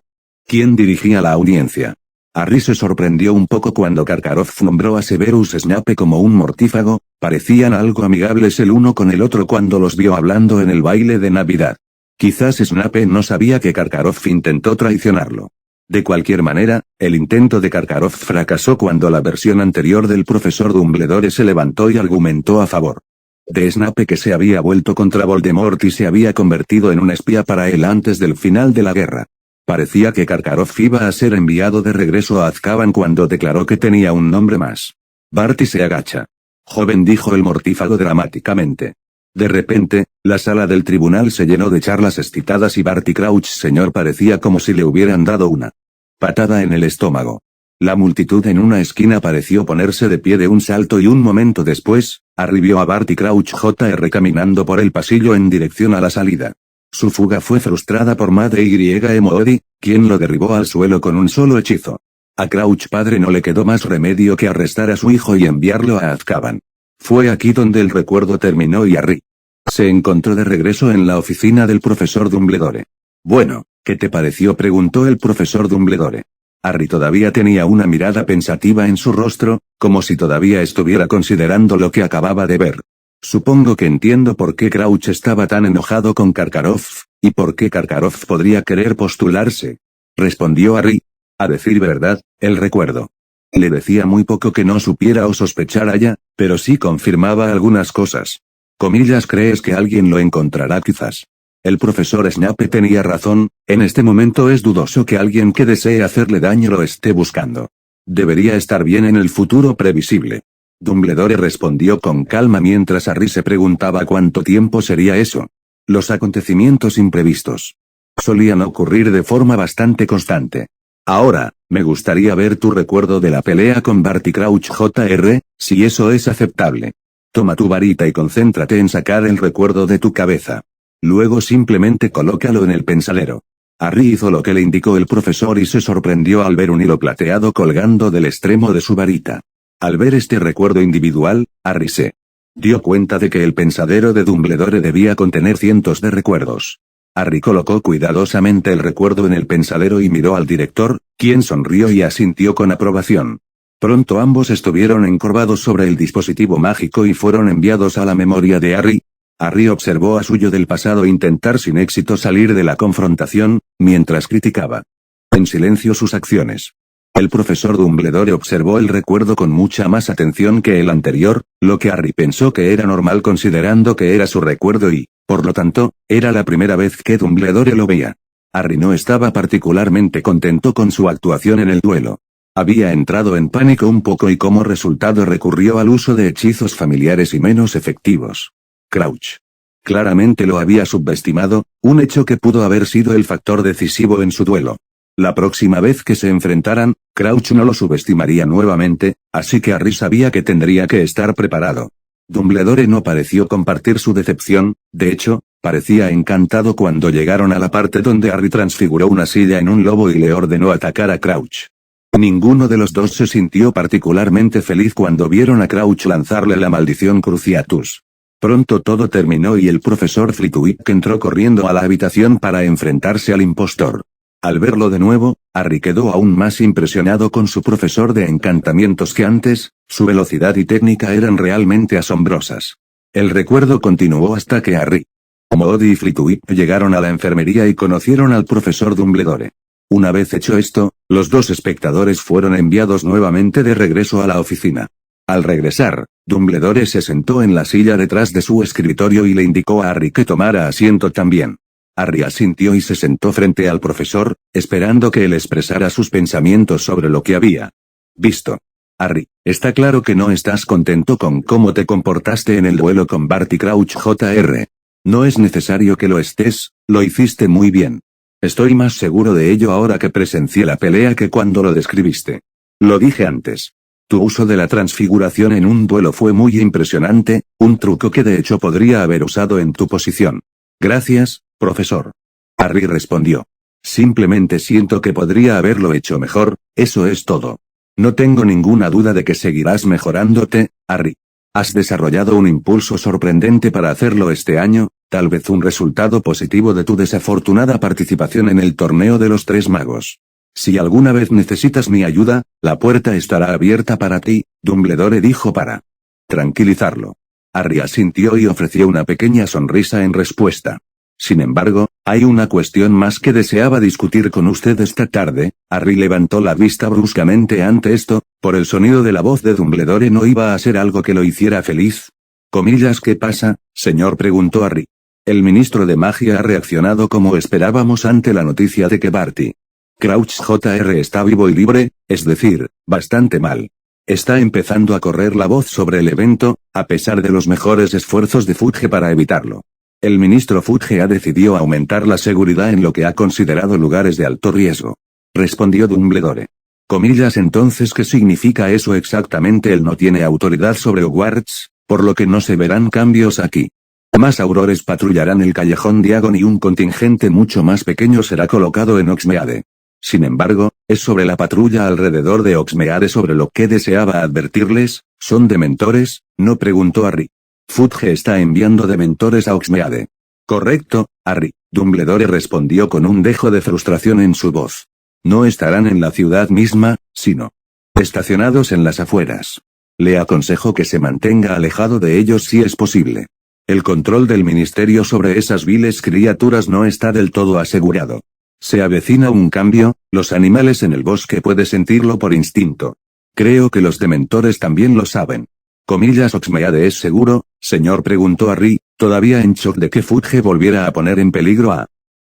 ¿Quién dirigía la audiencia? Harry se sorprendió un poco cuando Karkaroff nombró a Severus Snape como un mortífago, parecían algo amigables el uno con el otro cuando los vio hablando en el baile de Navidad. Quizás Snape no sabía que Karkaroff intentó traicionarlo. De cualquier manera, el intento de Karkaroff fracasó cuando la versión anterior del profesor Dumbledore se levantó y argumentó a favor de Snape, que se había vuelto contra Voldemort y se había convertido en un espía para él antes del final de la guerra. Parecía que Karkaroff iba a ser enviado de regreso a Azkaban cuando declaró que tenía un nombre más. Barty se agacha. Joven, dijo el mortífago dramáticamente. De repente, la sala del tribunal se llenó de charlas excitadas y Barty Crouch Sr. parecía como si le hubieran dado una patada en el estómago. La multitud en una esquina pareció ponerse de pie de un salto y un momento después, Harry vio a Barty Crouch Jr. caminando por el pasillo en dirección a la salida. Su fuga fue frustrada por Madre Y. Moody, quien lo derribó al suelo con un solo hechizo. A Crouch padre no le quedó más remedio que arrestar a su hijo y enviarlo a Azkaban. Fue aquí donde el recuerdo terminó y Harry se encontró de regreso en la oficina del profesor Dumbledore. Bueno, ¿qué te pareció?, preguntó el profesor Dumbledore. Harry todavía tenía una mirada pensativa en su rostro, como si todavía estuviera considerando lo que acababa de ver. Supongo que entiendo por qué Crouch estaba tan enojado con Karkaroff, y por qué Karkaroff podría querer postularse. Respondió Harry. A decir verdad, el recuerdo le decía muy poco que no supiera o sospechara ya, pero sí confirmaba algunas cosas. Comillas, ¿crees que alguien lo encontrará quizás? El profesor Snape tenía razón, en este momento es dudoso que alguien que desee hacerle daño lo esté buscando. Debería estar bien en el futuro previsible. Dumbledore respondió con calma mientras Harry se preguntaba cuánto tiempo sería eso. Los acontecimientos imprevistos solían ocurrir de forma bastante constante. Ahora, me gustaría ver tu recuerdo de la pelea con Barty Crouch Jr., si eso es aceptable. Toma tu varita y concéntrate en sacar el recuerdo de tu cabeza. Luego simplemente colócalo en el pensadero. Harry hizo lo que le indicó el profesor y se sorprendió al ver un hilo plateado colgando del extremo de su varita. Al ver este recuerdo individual, Harry se dio cuenta de que el pensadero de Dumbledore debía contener cientos de recuerdos. Harry colocó cuidadosamente el recuerdo en el pensadero y miró al director, quien sonrió y asintió con aprobación. Pronto ambos estuvieron encorvados sobre el dispositivo mágico y fueron enviados a la memoria de Harry. Harry observó a su yo del pasado intentar sin éxito salir de la confrontación, mientras criticaba en silencio sus acciones. El profesor Dumbledore observó el recuerdo con mucha más atención que el anterior, lo que Harry pensó que era normal considerando que era su recuerdo y, por lo tanto, era la primera vez que Dumbledore lo veía. Harry no estaba particularmente contento con su actuación en el duelo. Había entrado en pánico un poco y como resultado recurrió al uso de hechizos familiares y menos efectivos. Crouch claramente lo había subestimado, un hecho que pudo haber sido el factor decisivo en su duelo. La próxima vez que se enfrentaran, Crouch no lo subestimaría nuevamente, así que Harry sabía que tendría que estar preparado. Dumbledore no pareció compartir su decepción, de hecho, parecía encantado cuando llegaron a la parte donde Harry transfiguró una silla en un lobo y le ordenó atacar a Crouch. Ninguno de los dos se sintió particularmente feliz cuando vieron a Crouch lanzarle la maldición Cruciatus. Pronto todo terminó y el profesor Flitwick entró corriendo a la habitación para enfrentarse al impostor. Al verlo de nuevo, Harry quedó aún más impresionado con su profesor de encantamientos que antes, su velocidad y técnica eran realmente asombrosas. El recuerdo continuó hasta que Harry, Moody y Flitwick llegaron a la enfermería y conocieron al profesor Dumbledore. Una vez hecho esto, los dos espectadores fueron enviados nuevamente de regreso a la oficina. Al regresar, Dumbledore se sentó en la silla detrás de su escritorio y le indicó a Harry que tomara asiento también. Harry asintió y se sentó frente al profesor, esperando que él expresara sus pensamientos sobre lo que había visto. Harry, está claro que no estás contento con cómo te comportaste en el duelo con Barty Crouch Jr. No es necesario que lo estés, lo hiciste muy bien. Estoy más seguro de ello ahora que presencié la pelea que cuando lo describiste. Lo dije antes. Tu uso de la transfiguración en un duelo fue muy impresionante, un truco que de hecho podría haber usado en tu posición. Gracias, profesor. Harry respondió. Simplemente siento que podría haberlo hecho mejor, eso es todo. No tengo ninguna duda de que seguirás mejorándote, Harry. Has desarrollado un impulso sorprendente para hacerlo este año, tal vez un resultado positivo de tu desafortunada participación en el torneo de los Tres Magos. Si alguna vez necesitas mi ayuda, la puerta estará abierta para ti, Dumbledore dijo para tranquilizarlo. Harry asintió y ofreció una pequeña sonrisa en respuesta. Sin embargo, hay una cuestión más que deseaba discutir con usted esta tarde. Harry levantó la vista bruscamente ante esto, por el sonido de la voz de Dumbledore no iba a ser algo que lo hiciera feliz. Comillas, ¿qué pasa, señor?, preguntó Harry. El ministro de magia ha reaccionado como esperábamos ante la noticia de que Barty Crouch Jr. está vivo y libre, es decir, bastante mal. Está empezando a correr la voz sobre el evento, a pesar de los mejores esfuerzos de Fudge para evitarlo. El ministro Fudge ha decidido aumentar la seguridad en lo que ha considerado lugares de alto riesgo. Respondió Dumbledore. Comillas, entonces, ¿qué significa eso exactamente? Él no tiene autoridad sobre Hogwarts, por lo que no se verán cambios aquí. Más aurores patrullarán el callejón Diagon y un contingente mucho más pequeño será colocado en Hogsmeade. Sin embargo, es sobre la patrulla alrededor de Hogsmeade sobre lo que deseaba advertirles. ¿Son dementores?, no?, preguntó Harry. Fudge está enviando dementores a Hogsmeade. Correcto, Harry, Dumbledore respondió con un dejo de frustración en su voz. No estarán en la ciudad misma, sino estacionados en las afueras. Le aconsejo que se mantenga alejado de ellos si es posible. El control del ministerio sobre esas viles criaturas no está del todo asegurado. Se avecina un cambio, los animales en el bosque pueden sentirlo por instinto. Creo que los dementores también lo saben. Comillas, ¿Hogsmeade es seguro, señor?, preguntó Harry, todavía en shock de que Fudge volviera a poner en peligro a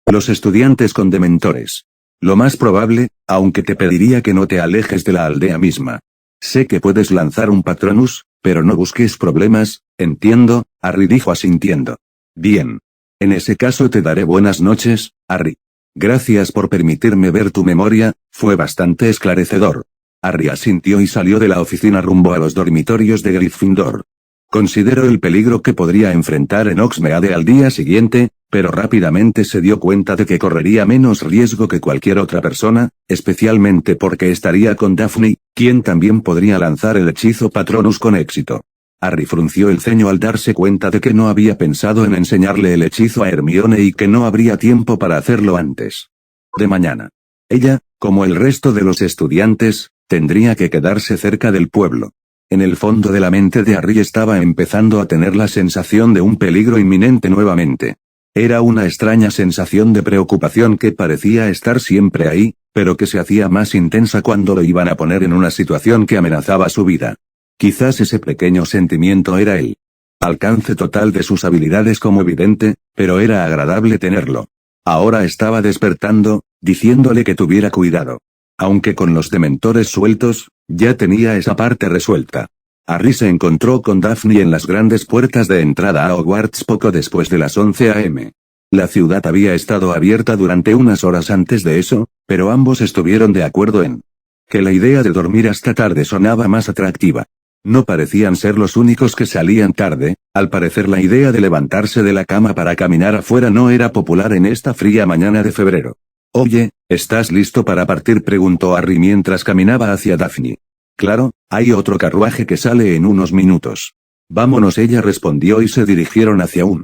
los estudiantes con dementores. Lo más probable, aunque te pediría que no te alejes de la aldea misma. Sé que puedes lanzar un Patronus, pero no busques problemas, entiendo, Harry dijo asintiendo. Bien. En ese caso te daré buenas noches, Harry. Gracias por permitirme ver tu memoria, fue bastante esclarecedor. Harry asintió y salió de la oficina rumbo a los dormitorios de Gryffindor. Consideró el peligro que podría enfrentar en Hogsmeade al día siguiente, pero rápidamente se dio cuenta de que correría menos riesgo que cualquier otra persona, especialmente porque estaría con Daphne, quien también podría lanzar el hechizo Patronus con éxito. Harry frunció el ceño al darse cuenta de que no había pensado en enseñarle el hechizo a Hermione y que no habría tiempo para hacerlo antes de mañana. Ella, como el resto de los estudiantes, tendría que quedarse cerca del pueblo. En el fondo de la mente de Harry estaba empezando a tener la sensación de un peligro inminente nuevamente. Era una extraña sensación de preocupación que parecía estar siempre ahí, pero que se hacía más intensa cuando lo iban a poner en una situación que amenazaba su vida. Quizás ese pequeño sentimiento era el alcance total de sus habilidades como vidente, pero era agradable tenerlo. Ahora estaba despertando, diciéndole que tuviera cuidado. Aunque con los dementores sueltos, ya tenía esa parte resuelta. Harry se encontró con Daphne en las grandes puertas de entrada a Hogwarts poco después de las 11 a.m. La ciudad había estado abierta durante unas horas antes de eso, pero ambos estuvieron de acuerdo en que la idea de dormir hasta tarde sonaba más atractiva. No parecían ser los únicos que salían tarde, al parecer la idea de levantarse de la cama para caminar afuera no era popular en esta fría mañana de febrero. Oye, ¿estás listo para partir?, preguntó Harry mientras caminaba hacia Daphne. Claro, hay otro carruaje que sale en unos minutos. Vámonos, ella respondió y se dirigieron hacia un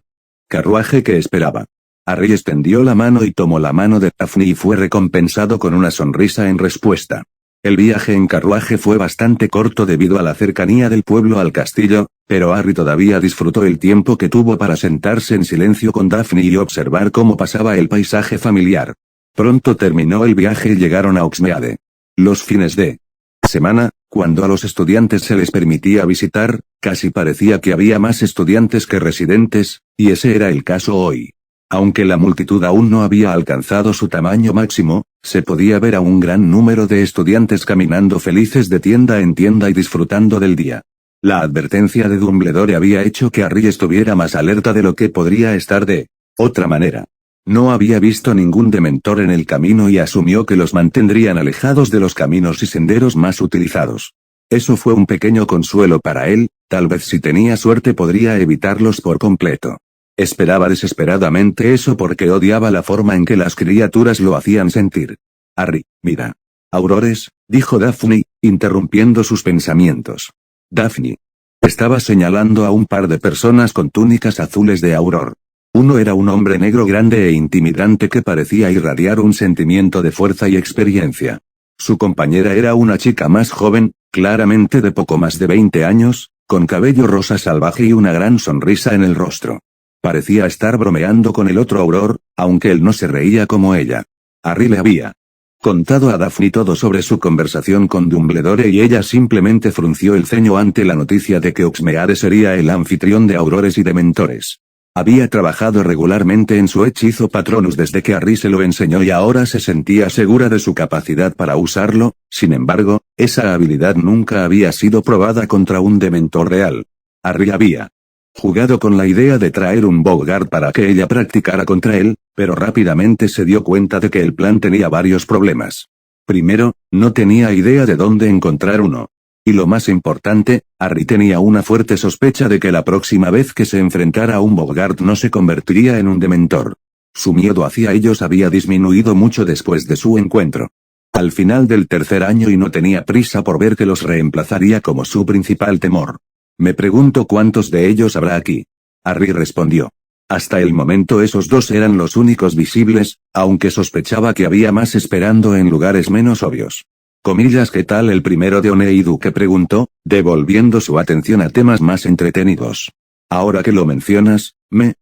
carruaje que esperaba. Harry extendió la mano y tomó la mano de Daphne y fue recompensado con una sonrisa en respuesta. El viaje en carruaje fue bastante corto debido a la cercanía del pueblo al castillo, pero Harry todavía disfrutó el tiempo que tuvo para sentarse en silencio con Daphne y observar cómo pasaba el paisaje familiar. Pronto terminó el viaje y llegaron a Hogsmeade. Los fines de semana, cuando a los estudiantes se les permitía visitar, casi parecía que había más estudiantes que residentes, y ese era el caso hoy. Aunque la multitud aún no había alcanzado su tamaño máximo, se podía ver a un gran número de estudiantes caminando felices de tienda en tienda y disfrutando del día. La advertencia de Dumbledore había hecho que Harry estuviera más alerta de lo que podría estar de otra manera. No había visto ningún dementor en el camino y asumió que los mantendrían alejados de los caminos y senderos más utilizados. Eso fue un pequeño consuelo para él, tal vez si tenía suerte podría evitarlos por completo. Esperaba desesperadamente eso porque odiaba la forma en que las criaturas lo hacían sentir. Harry, mira. Aurores, dijo Daphne, interrumpiendo sus pensamientos. Daphne. Estaba señalando a un par de personas con túnicas azules de Auror. Uno era un hombre negro grande e intimidante que parecía irradiar un sentimiento de fuerza y experiencia. Su compañera era una chica más joven, claramente de poco más de 20 años, con cabello rosa salvaje y una gran sonrisa en el rostro. Parecía estar bromeando con el otro Auror, aunque él no se reía como ella. Harry le había contado a Daphne todo sobre su conversación con Dumbledore y ella simplemente frunció el ceño ante la noticia de que Oxmeade sería el anfitrión de Aurores y Dementores. Había trabajado regularmente en su hechizo Patronus desde que Harry se lo enseñó y ahora se sentía segura de su capacidad para usarlo, sin embargo, esa habilidad nunca había sido probada contra un Dementor real. Harry había jugado con la idea de traer un Boggart para que ella practicara contra él, pero rápidamente se dio cuenta de que el plan tenía varios problemas. Primero, no tenía idea de dónde encontrar uno. Y lo más importante, Harry tenía una fuerte sospecha de que la próxima vez que se enfrentara a un Boggart no se convertiría en un Dementor. Su miedo hacia ellos había disminuido mucho después de su encuentro. Al final del tercer año y no tenía prisa por ver que los reemplazaría como su principal temor. Me pregunto cuántos de ellos habrá aquí. Harry respondió. Hasta el momento esos dos eran los únicos visibles, aunque sospechaba que había más esperando en lugares menos obvios. Comillas, ¿qué tal el primero de Oneidu? Que preguntó, devolviendo su atención a temas más entretenidos. Ahora que lo mencionas, me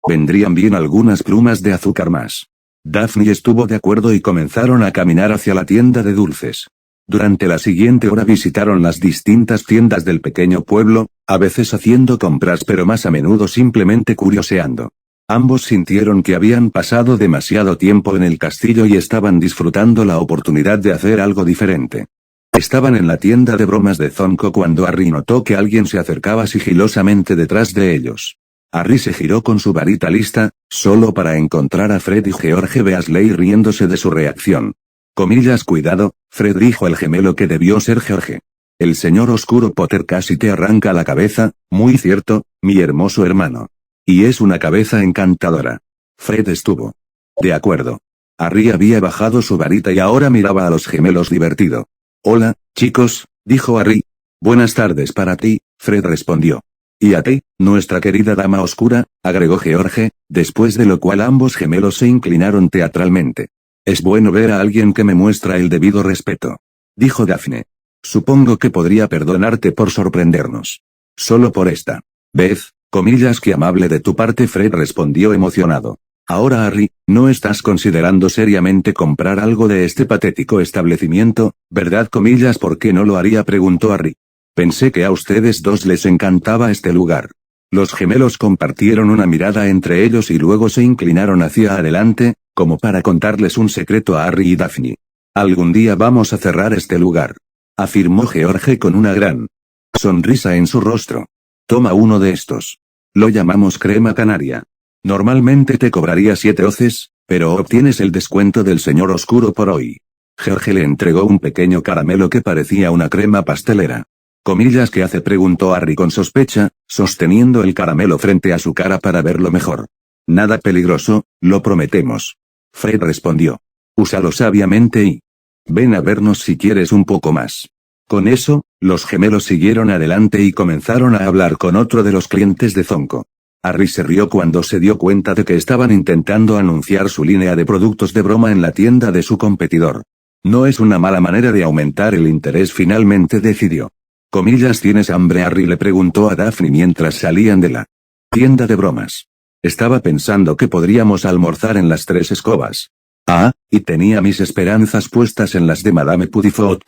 vendrían bien algunas plumas de azúcar más. Daphne estuvo de acuerdo y comenzaron a caminar hacia la tienda de dulces. Durante la siguiente hora visitaron las distintas tiendas del pequeño pueblo, a veces haciendo compras pero más a menudo simplemente curioseando. Ambos sintieron que habían pasado demasiado tiempo en el castillo y estaban disfrutando la oportunidad de hacer algo diferente. Estaban en la tienda de bromas de Zonko cuando Harry notó que alguien se acercaba sigilosamente detrás de ellos. Harry se giró con su varita lista, solo para encontrar a Fred y George Weasley riéndose de su reacción. Comillas, cuidado, Fred, dijo el gemelo que debió ser George. El señor oscuro Potter casi te arranca la cabeza, muy cierto, mi hermoso hermano. Y es una cabeza encantadora. Fred estuvo de acuerdo. Harry había bajado su varita y ahora miraba a los gemelos divertido. Hola, chicos, dijo Harry. Buenas tardes para ti, Fred respondió. Y a ti, nuestra querida dama oscura, agregó George, después de lo cual ambos gemelos se inclinaron teatralmente. Es bueno ver a alguien que me muestra el debido respeto, dijo Daphne. Supongo que podría perdonarte por sorprendernos. Solo por esta vez, comillas, que amable de tu parte, Fred respondió emocionado. Ahora, Harry, ¿no estás considerando seriamente comprar algo de este patético establecimiento, verdad? Comillas, ¿por qué no lo haría?, preguntó Harry. Pensé que a ustedes dos les encantaba este lugar. Los gemelos compartieron una mirada entre ellos y luego se inclinaron hacia adelante, como para contarles un secreto a Harry y Daphne. Algún día vamos a cerrar este lugar, afirmó George con una gran sonrisa en su rostro. Toma uno de estos. Lo llamamos crema canaria. Normalmente te cobraría 7 hoces, pero obtienes el descuento del señor oscuro por hoy. George le entregó un pequeño caramelo que parecía una crema pastelera. Comillas, ¿qué hace?, preguntó Harry con sospecha, sosteniendo el caramelo frente a su cara para verlo mejor. Nada peligroso, lo prometemos. Fred respondió. Úsalo sabiamente y ven a vernos si quieres un poco más. Con eso, los gemelos siguieron adelante y comenzaron a hablar con otro de los clientes de Zonko. Harry se rió cuando se dio cuenta de que estaban intentando anunciar su línea de productos de broma en la tienda de su competidor. No es una mala manera de aumentar el interés, finalmente decidió. Comillas, ¿tienes hambre?, Harry le preguntó a Daphne mientras salían de la tienda de bromas. Estaba pensando que podríamos almorzar en las 3 escobas. Ah, y tenía mis esperanzas puestas en las de Madame Puddifoot,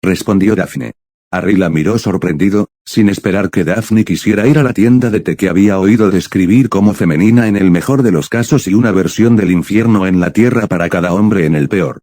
respondió Daphne. Harry la miró sorprendido, sin esperar que Daphne quisiera ir a la tienda de té que había oído describir como femenina en el mejor de los casos y una versión del infierno en la tierra para cada hombre en el peor.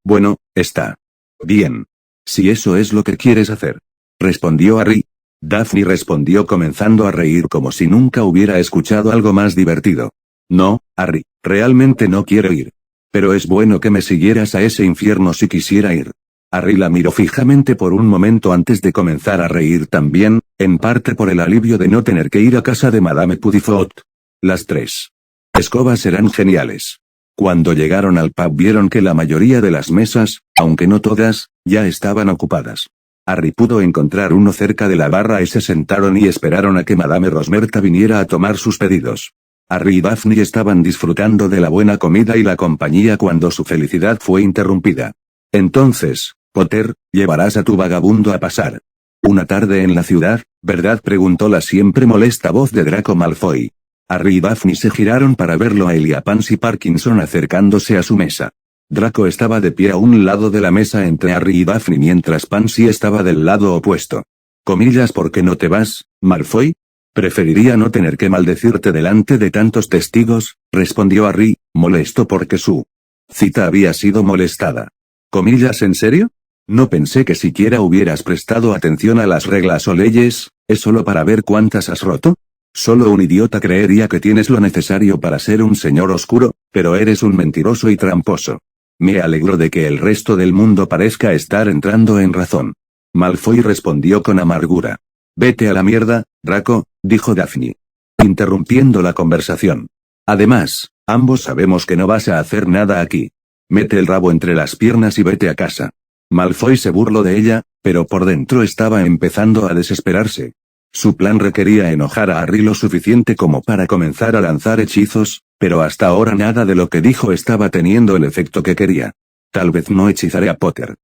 Bueno, está bien. Si eso es lo que quieres hacer, respondió Harry. Daphne respondió comenzando a reír como si nunca hubiera escuchado algo más divertido. No, Harry, realmente no quiero ir. Pero es bueno que me siguieras a ese infierno si quisiera ir. Harry la miró fijamente por un momento antes de comenzar a reír también, en parte por el alivio de no tener que ir a casa de Madame Puddifoot. Las 3 escobas eran geniales. Cuando llegaron al pub vieron que la mayoría de las mesas, aunque no todas, ya estaban ocupadas. Harry pudo encontrar uno cerca de la barra y se sentaron y esperaron a que Madame Rosmerta viniera a tomar sus pedidos. Harry y Daphne estaban disfrutando de la buena comida y la compañía cuando su felicidad fue interrumpida. Entonces, Potter, llevarás a tu vagabundo a pasar una tarde en la ciudad, ¿verdad?, preguntó la siempre molesta voz de Draco Malfoy. Harry y Daphne se giraron para verlo a él y a Pansy Parkinson acercándose a su mesa. Draco estaba de pie a un lado de la mesa entre Harry y Daphne mientras Pansy estaba del lado opuesto. Comillas, ¿por qué no te vas, Malfoy? Preferiría no tener que maldecirte delante de tantos testigos, respondió Harry, molesto porque su cita había sido molestada. Comillas, ¿en serio? No pensé que siquiera hubieras prestado atención a las reglas o leyes, ¿es solo para ver cuántas has roto? Solo un idiota creería que tienes lo necesario para ser un señor oscuro, pero eres un mentiroso y tramposo. Me alegro de que el resto del mundo parezca estar entrando en razón. Malfoy respondió con amargura. Vete a la mierda, Draco, dijo Daphne, interrumpiendo la conversación. Además, ambos sabemos que no vas a hacer nada aquí. Mete el rabo entre las piernas y vete a casa. Malfoy se burló de ella, pero por dentro estaba empezando a desesperarse. Su plan requería enojar a Harry lo suficiente como para comenzar a lanzar hechizos, pero hasta ahora nada de lo que dijo estaba teniendo el efecto que quería. Tal vez no hechizaré a Potter,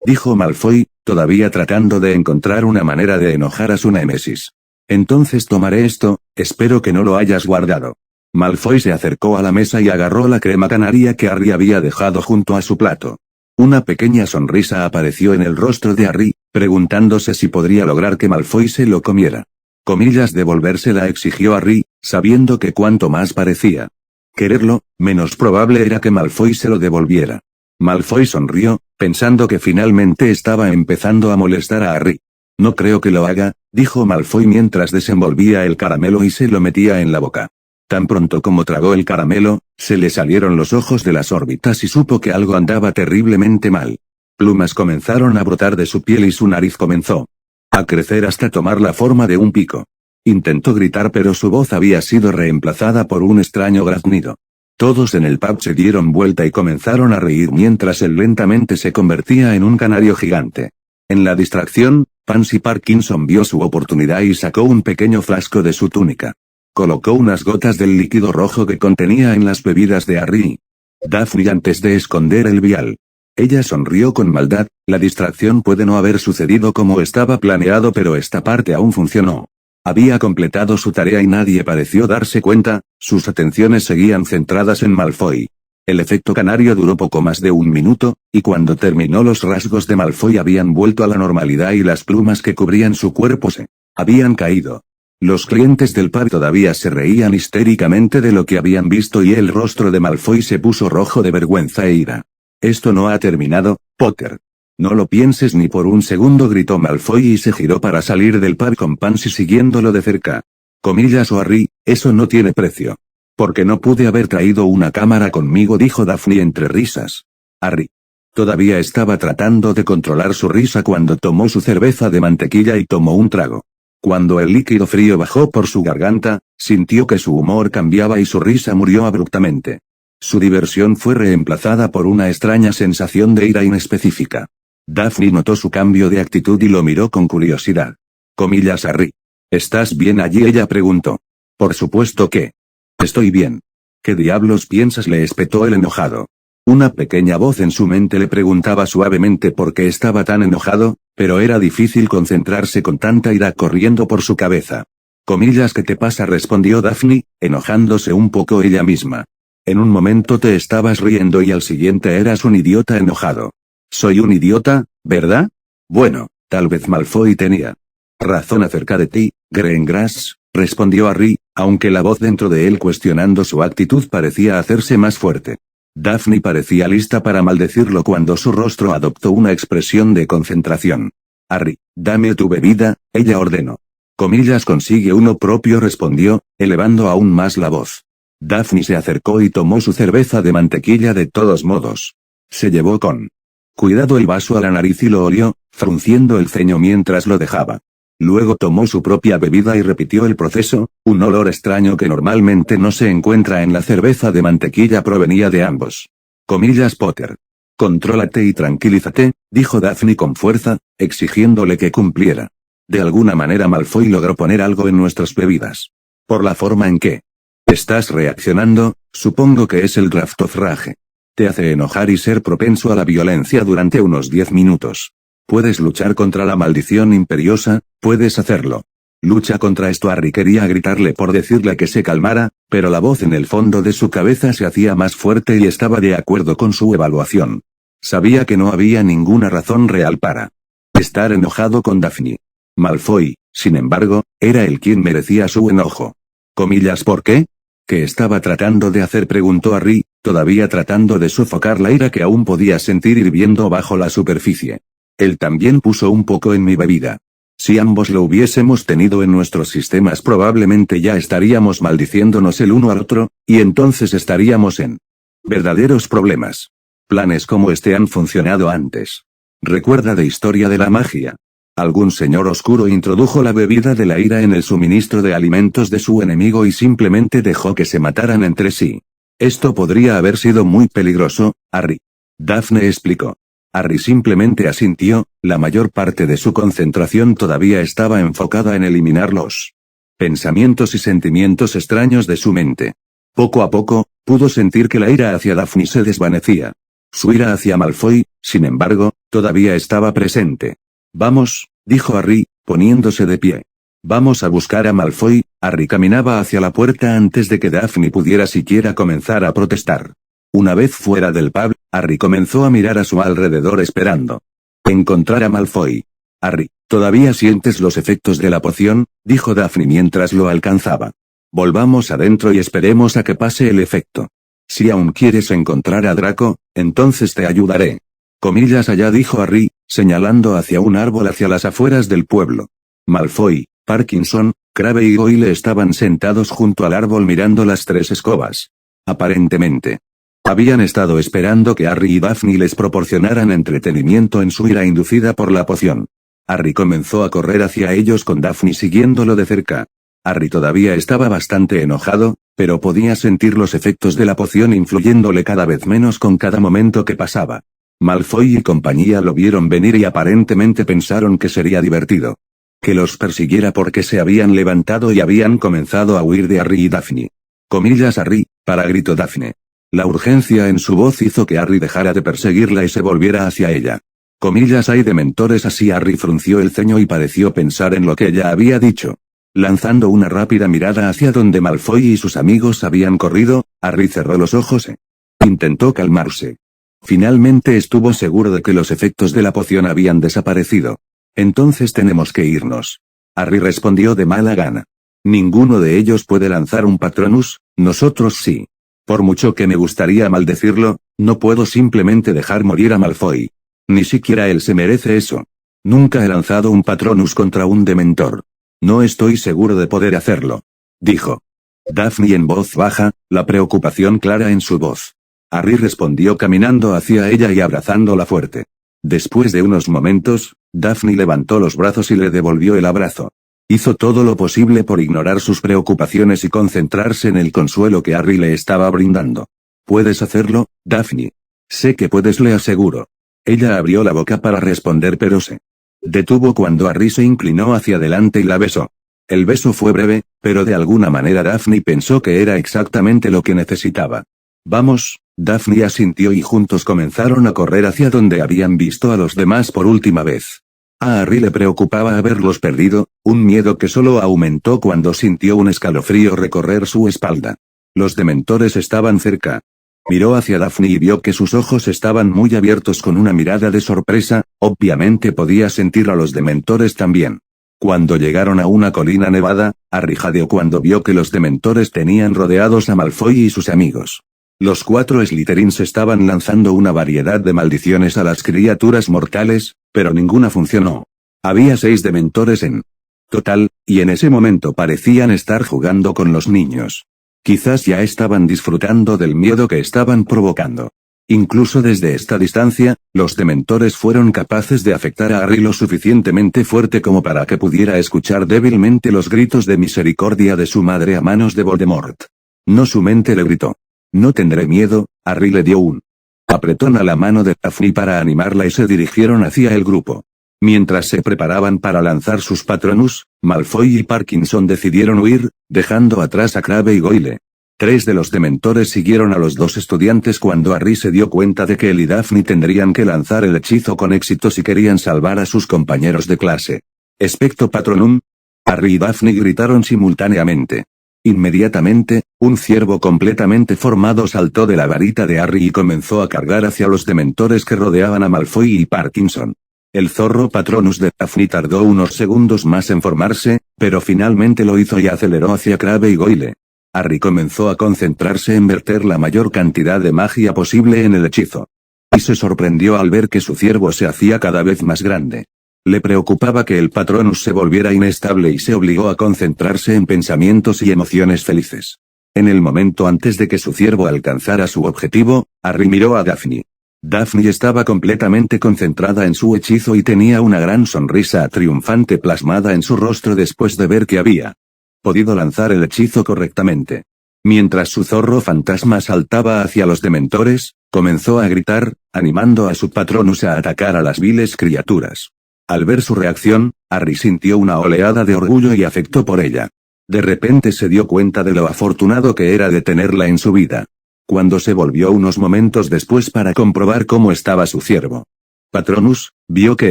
dijo Malfoy, todavía tratando de encontrar una manera de enojar a su némesis. Entonces tomaré esto, espero que no lo hayas guardado. Malfoy se acercó a la mesa y agarró la crema canaria que Harry había dejado junto a su plato. Una pequeña sonrisa apareció en el rostro de Harry, preguntándose si podría lograr que Malfoy se lo comiera. Comillas, devolvérsela, exigió Harry, sabiendo que cuanto más parecía quererlo, menos probable era que Malfoy se lo devolviera. Malfoy sonrió, pensando que finalmente estaba empezando a molestar a Harry. No creo que lo haga, dijo Malfoy mientras desenvolvía el caramelo y se lo metía en la boca. Tan pronto como tragó el caramelo, se le salieron los ojos de las órbitas y supo que algo andaba terriblemente mal. Plumas comenzaron a brotar de su piel y su nariz comenzó a crecer hasta tomar la forma de un pico. Intentó gritar pero su voz había sido reemplazada por un extraño graznido. Todos en el pub se dieron vuelta y comenzaron a reír mientras él lentamente se convertía en un canario gigante. En la distracción, Pansy Parkinson vio su oportunidad y sacó un pequeño frasco de su túnica. Colocó unas gotas del líquido rojo que contenía en las bebidas de Harry. Daphne antes de esconder el vial. Ella sonrió con maldad, la distracción puede no haber sucedido como estaba planeado pero esta parte aún funcionó. Había completado su tarea y nadie pareció darse cuenta, sus atenciones seguían centradas en Malfoy. El efecto canario duró poco más de un minuto, y cuando terminó los rasgos de Malfoy habían vuelto a la normalidad y las plumas que cubrían su cuerpo se habían caído. Los clientes del pub todavía se reían histéricamente de lo que habían visto y el rostro de Malfoy se puso rojo de vergüenza e ira. Esto no ha terminado, Potter. No lo pienses ni por un segundo, gritó Malfoy y se giró para salir del pub con Pansy siguiéndolo de cerca. Comillas, o Harry, eso no tiene precio. Porque no pude haber traído una cámara conmigo, dijo Daphne entre risas. Harry todavía estaba tratando de controlar su risa cuando tomó su cerveza de mantequilla y tomó un trago. Cuando el líquido frío bajó por su garganta, sintió que su humor cambiaba y su risa murió abruptamente. Su diversión fue reemplazada por una extraña sensación de ira inespecífica. Daphne notó su cambio de actitud y lo miró con curiosidad. Comillas, Harry. ¿Estás bien allí?, ella preguntó. Por supuesto que estoy bien. ¿Qué diablos piensas?, le espetó el enojado. Una pequeña voz en su mente le preguntaba suavemente por qué estaba tan enojado, pero era difícil concentrarse con tanta ira corriendo por su cabeza. Comillas, ¿qué te pasa?, respondió Daphne, enojándose un poco ella misma. En un momento te estabas riendo y al siguiente eras un idiota enojado. Soy un idiota, ¿verdad? Bueno, tal vez Malfoy tenía razón acerca de ti, Greengrass, respondió Harry, aunque la voz dentro de él cuestionando su actitud parecía hacerse más fuerte. Daphne parecía lista para maldecirlo cuando su rostro adoptó una expresión de concentración. Harry, dame tu bebida, ella ordenó. Comillas, consigue uno propio, respondió, elevando aún más la voz. Daphne se acercó y tomó su cerveza de mantequilla de todos modos. Se llevó con cuidado el vaso a la nariz y lo olió, frunciendo el ceño mientras lo dejaba. Luego tomó su propia bebida y repitió el proceso. Un olor extraño que normalmente no se encuentra en la cerveza de mantequilla provenía de ambos. Comillas Potter. Contrólate y tranquilízate, dijo Daphne con fuerza, exigiéndole que cumpliera. De alguna manera Malfoy logró poner algo en nuestras bebidas. Por la forma en que estás reaccionando, supongo que es el Draft of Rage. Te hace enojar y ser propenso a la violencia durante unos 10 minutos. Puedes luchar contra la maldición imperiosa, puedes hacerlo. Lucha contra esto. Harry quería gritarle por decirle que se calmara, pero la voz en el fondo de su cabeza se hacía más fuerte y estaba de acuerdo con su evaluación. Sabía que no había ninguna razón real para estar enojado con Daphne. Malfoy, sin embargo, era el quien merecía su enojo. Comillas ¿por qué? ¿Qué estaba tratando de hacer? Preguntó Harry, todavía tratando de sofocar la ira que aún podía sentir hirviendo bajo la superficie. Él también puso un poco en mi bebida. Si ambos lo hubiésemos tenido en nuestros sistemas probablemente ya estaríamos maldiciéndonos el uno al otro, y entonces estaríamos en verdaderos problemas. Planes como este han funcionado antes. Recuerda de Historia de la Magia. Algún señor oscuro introdujo la bebida de la ira en el suministro de alimentos de su enemigo y simplemente dejó que se mataran entre sí. Esto podría haber sido muy peligroso, Harry. Daphne explicó. Harry simplemente asintió, la mayor parte de su concentración todavía estaba enfocada en eliminar los pensamientos y sentimientos extraños de su mente. Poco a poco, pudo sentir que la ira hacia Daphne se desvanecía. Su ira hacia Malfoy, sin embargo, todavía estaba presente. Vamos, dijo Harry, poniéndose de pie. Vamos a buscar a Malfoy. Harry caminaba hacia la puerta antes de que Daphne pudiera siquiera comenzar a protestar. Una vez fuera del pub, Harry comenzó a mirar a su alrededor esperando encontrar a Malfoy. Harry, ¿todavía sientes los efectos de la poción?, dijo Daphne mientras lo alcanzaba. Volvamos adentro y esperemos a que pase el efecto. Si aún quieres encontrar a Draco, entonces te ayudaré. Comillas allá, dijo Harry, señalando hacia un árbol hacia las afueras del pueblo. Malfoy, Parkinson, Crabbe y Goyle estaban sentados junto al árbol mirando las tres escobas. Aparentemente habían estado esperando que Harry y Daphne les proporcionaran entretenimiento en su ira inducida por la poción. Harry comenzó a correr hacia ellos con Daphne siguiéndolo de cerca. Harry todavía estaba bastante enojado, pero podía sentir los efectos de la poción influyéndole cada vez menos con cada momento que pasaba. Malfoy y compañía lo vieron venir y aparentemente pensaron que sería divertido que los persiguiera porque se habían levantado y habían comenzado a huir de Harry y Daphne. Comillas Harry, para, gritó Daphne. La urgencia en su voz hizo que Harry dejara de perseguirla y se volviera hacia ella. Comillas hay dementores así. Harry frunció el ceño y pareció pensar en lo que ella había dicho. Lanzando una rápida mirada hacia donde Malfoy y sus amigos habían corrido, Harry cerró los ojos e intentó calmarse. Finalmente estuvo seguro de que los efectos de la poción habían desaparecido. Entonces tenemos que irnos. Harry respondió de mala gana. Ninguno de ellos puede lanzar un Patronus, nosotros sí. Por mucho que me gustaría maldecirlo, no puedo simplemente dejar morir a Malfoy. Ni siquiera él se merece eso. Nunca he lanzado un Patronus contra un dementor. No estoy seguro de poder hacerlo, dijo Daphne en voz baja, la preocupación clara en su voz. Harry respondió caminando hacia ella y abrazándola fuerte. Después de unos momentos, Daphne levantó los brazos y le devolvió el abrazo. Hizo todo lo posible por ignorar sus preocupaciones y concentrarse en el consuelo que Harry le estaba brindando. Puedes hacerlo, Daphne. Sé que puedes, le aseguro. Ella abrió la boca para responder pero se detuvo cuando Harry se inclinó hacia adelante y la besó. El beso fue breve, pero de alguna manera Daphne pensó que era exactamente lo que necesitaba. Vamos, Daphne asintió y juntos comenzaron a correr hacia donde habían visto a los demás por última vez. A Harry le preocupaba haberlos perdido, un miedo que solo aumentó cuando sintió un escalofrío recorrer su espalda. Los dementores estaban cerca. Miró hacia Daphne y vio que sus ojos estaban muy abiertos con una mirada de sorpresa, obviamente podía sentir a los dementores también. Cuando llegaron a una colina nevada, Harry jadeó cuando vio que los dementores tenían rodeados a Malfoy y sus amigos. Los 4 Slytherins estaban lanzando una variedad de maldiciones a las criaturas mortales, pero ninguna funcionó. Había 6 dementores en total, y en ese momento parecían estar jugando con los niños. Quizás ya estaban disfrutando del miedo que estaban provocando. Incluso desde esta distancia, los dementores fueron capaces de afectar a Harry lo suficientemente fuerte como para que pudiera escuchar débilmente los gritos de misericordia de su madre a manos de Voldemort. No, su mente le gritó. No tendré miedo. Harry le dio un apretón a la mano de Daphne para animarla y se dirigieron hacia el grupo. Mientras se preparaban para lanzar sus Patronus, Malfoy y Parkinson decidieron huir, dejando atrás a Crabbe y Goyle. 3 de los dementores siguieron a los 2 estudiantes cuando Harry se dio cuenta de que él y Daphne tendrían que lanzar el hechizo con éxito si querían salvar a sus compañeros de clase. Expecto Patronum. Harry y Daphne gritaron simultáneamente. Inmediatamente, un ciervo completamente formado saltó de la varita de Harry y comenzó a cargar hacia los dementores que rodeaban a Malfoy y Parkinson. El zorro Patronus de Daphne tardó unos segundos más en formarse, pero finalmente lo hizo y aceleró hacia Crabbe y Goyle. Harry comenzó a concentrarse en verter la mayor cantidad de magia posible en el hechizo. Y se sorprendió al ver que su ciervo se hacía cada vez más grande. Le preocupaba que el Patronus se volviera inestable y se obligó a concentrarse en pensamientos y emociones felices. En el momento antes de que su ciervo alcanzara su objetivo, Harry miró a Daphne. Daphne estaba completamente concentrada en su hechizo y tenía una gran sonrisa triunfante plasmada en su rostro después de ver que había podido lanzar el hechizo correctamente. Mientras su zorro fantasma saltaba hacia los dementores, comenzó a gritar, animando a su Patronus a atacar a las viles criaturas. Al ver su reacción, Harry sintió una oleada de orgullo y afecto por ella. De repente se dio cuenta de lo afortunado que era de tenerla en su vida. Cuando se volvió unos momentos después para comprobar cómo estaba su ciervo Patronus, vio que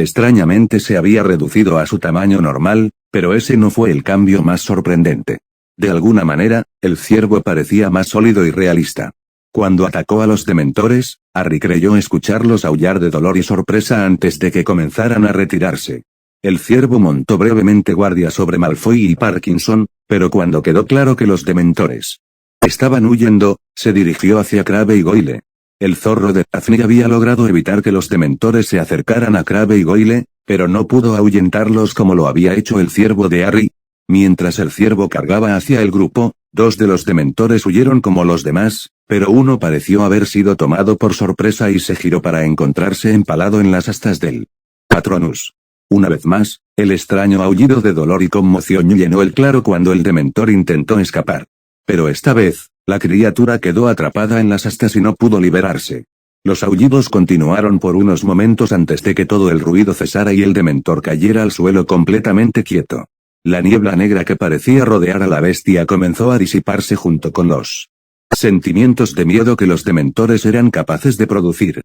extrañamente se había reducido a su tamaño normal, pero ese no fue el cambio más sorprendente. De alguna manera, el ciervo parecía más sólido y realista. Cuando atacó a los dementores, Harry creyó escucharlos aullar de dolor y sorpresa antes de que comenzaran a retirarse. El ciervo montó brevemente guardia sobre Malfoy y Parkinson, pero cuando quedó claro que los dementores estaban huyendo, se dirigió hacia Crabbe y Goyle. El zorro de Daphne había logrado evitar que los dementores se acercaran a Crabbe y Goyle, pero no pudo ahuyentarlos como lo había hecho el ciervo de Harry. Mientras el ciervo cargaba hacia el grupo, 2 de los dementores huyeron como los demás, pero uno pareció haber sido tomado por sorpresa y se giró para encontrarse empalado en las astas del Patronus. Una vez más, el extraño aullido de dolor y conmoción llenó el claro cuando el dementor intentó escapar. Pero esta vez, la criatura quedó atrapada en las astas y no pudo liberarse. Los aullidos continuaron por unos momentos antes de que todo el ruido cesara y el dementor cayera al suelo completamente quieto. La niebla negra que parecía rodear a la bestia comenzó a disiparse junto con los sentimientos de miedo que los dementores eran capaces de producir.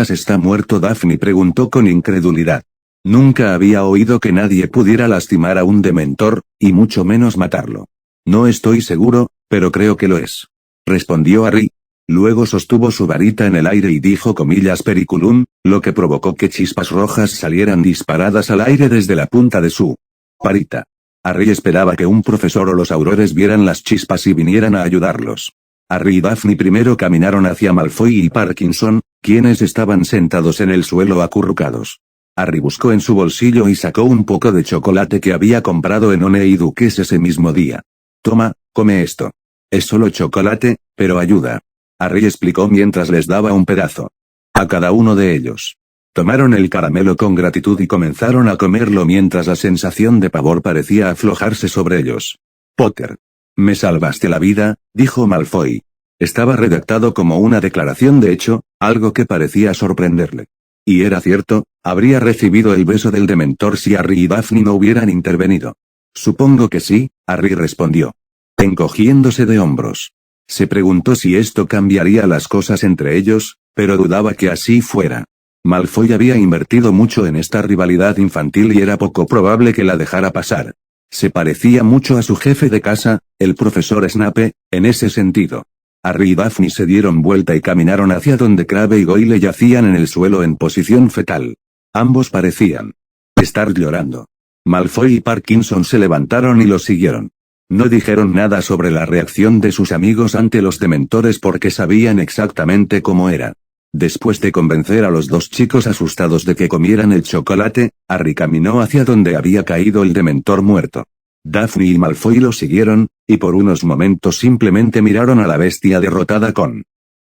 ¿Está muerto? Daphne preguntó con incredulidad. Nunca había oído que nadie pudiera lastimar a un dementor, y mucho menos matarlo. No estoy seguro, pero creo que lo es. Respondió Harry. Luego sostuvo su varita en el aire y dijo periculum, lo que provocó que chispas rojas salieran disparadas al aire desde la punta de su varita. Harry esperaba que un profesor o los aurores vieran las chispas y vinieran a ayudarlos. Harry y Daphne primero caminaron hacia Malfoy y Parkinson, quienes estaban sentados en el suelo acurrucados. Harry buscó en su bolsillo y sacó un poco de chocolate que había comprado en One y Duques ese mismo día. Toma, come esto. Es solo chocolate, pero ayuda. Harry explicó mientras les daba un pedazo a cada uno de ellos. Tomaron el caramelo con gratitud y comenzaron a comerlo mientras la sensación de pavor parecía aflojarse sobre ellos. Potter. Me salvaste la vida, dijo Malfoy. Estaba redactado como una declaración de hecho, algo que parecía sorprenderle. Y era cierto, habría recibido el beso del dementor si Harry y Daphne no hubieran intervenido. Supongo que sí, Harry respondió. Encogiéndose de hombros. Se preguntó si esto cambiaría las cosas entre ellos, pero dudaba que así fuera. Malfoy había invertido mucho en esta rivalidad infantil y era poco probable que la dejara pasar. Se parecía mucho a su jefe de casa, el profesor Snape, en ese sentido. Harry y Daphne se dieron vuelta y caminaron hacia donde Crabbe y Goyle yacían en el suelo en posición fetal. Ambos parecían estar llorando. Malfoy y Parkinson se levantaron y los siguieron. No dijeron nada sobre la reacción de sus amigos ante los dementores porque sabían exactamente cómo era. Después de convencer a los 2 chicos asustados de que comieran el chocolate, Harry caminó hacia donde había caído el dementor muerto. Daphne y Malfoy lo siguieron, y por unos momentos simplemente miraron a la bestia derrotada con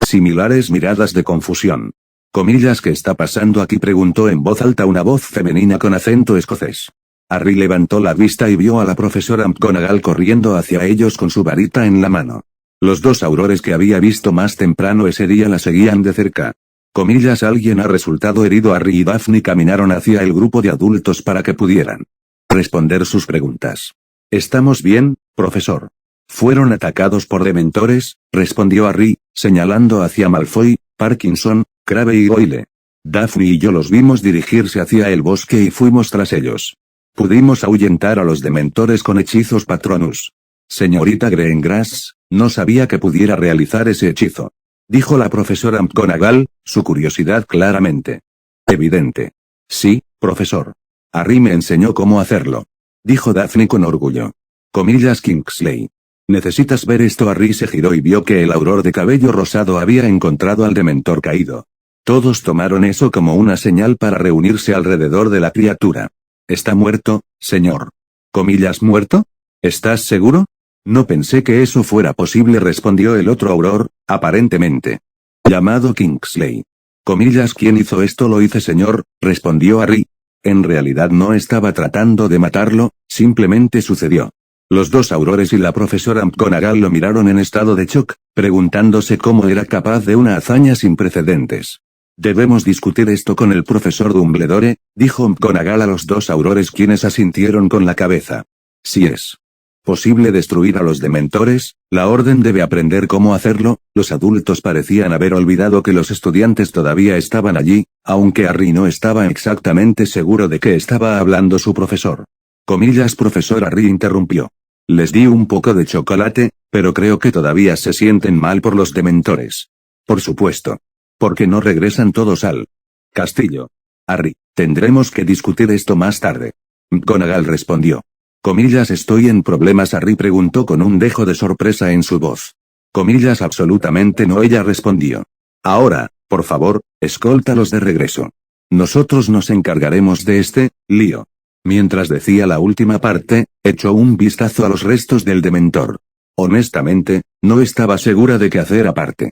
Similares miradas de confusión. Comillas, ¿qué está pasando aquí?, preguntó en voz alta una voz femenina con acento escocés. Harry levantó la vista y vio a la profesora McGonagall corriendo hacia ellos con su varita en la mano. Los dos aurores que había visto más temprano ese día la seguían de cerca. Comillas, alguien ha resultado herido. Harry y Daphne caminaron hacia el grupo de adultos para que pudieran responder sus preguntas. ¿Estamos bien, profesor? Fueron atacados por dementores, respondió Harry, señalando hacia Malfoy, Parkinson, Crabbe y Goyle. Daphne y yo los vimos dirigirse hacia el bosque y fuimos tras ellos. Pudimos ahuyentar a los dementores con hechizos Patronus. Señorita Greengrass, no sabía que pudiera realizar ese hechizo, dijo la profesora McGonagall, su curiosidad claramente evidente. Sí, profesor. Harry me enseñó cómo hacerlo, dijo Daphne con orgullo. Comillas, Kingsley. ¿Necesitas ver esto? Harry se giró y vio que el auror de cabello rosado había encontrado al dementor caído. Todos tomaron eso como una señal para reunirse alrededor de la criatura. ¿Está muerto, señor? Comillas, ¿muerto? ¿Estás seguro? No pensé que eso fuera posible, respondió el otro auror, aparentemente llamado Kingsley. Comillas, ¿quién hizo esto? Lo hice, señor, respondió Harry. En realidad no estaba tratando de matarlo, simplemente sucedió. Los dos aurores y la profesora McGonagall lo miraron en estado de shock, preguntándose cómo era capaz de una hazaña sin precedentes. Debemos discutir esto con el profesor Dumbledore, dijo McGonagall a los dos aurores, quienes asintieron con la cabeza. Si es posible destruir a los dementores, la orden debe aprender cómo hacerlo. Los adultos parecían haber olvidado que los estudiantes todavía estaban allí, aunque Harry no estaba exactamente seguro de qué estaba hablando su profesor. Comillas, profesor. Harry interrumpió. Les di un poco de chocolate, pero creo que todavía se sienten mal por los dementores. Por supuesto. ¿Por qué no regresan todos al castillo? Harry, tendremos que discutir esto más tarde. McGonagall respondió. Comillas, ¿estoy en problemas? Harry preguntó con un dejo de sorpresa en su voz. Comillas, absolutamente no, ella respondió. Ahora, por favor, escóltalos de regreso. Nosotros nos encargaremos de este lío. Mientras decía la última parte, echó un vistazo a los restos del dementor. Honestamente, no estaba segura de qué hacer aparte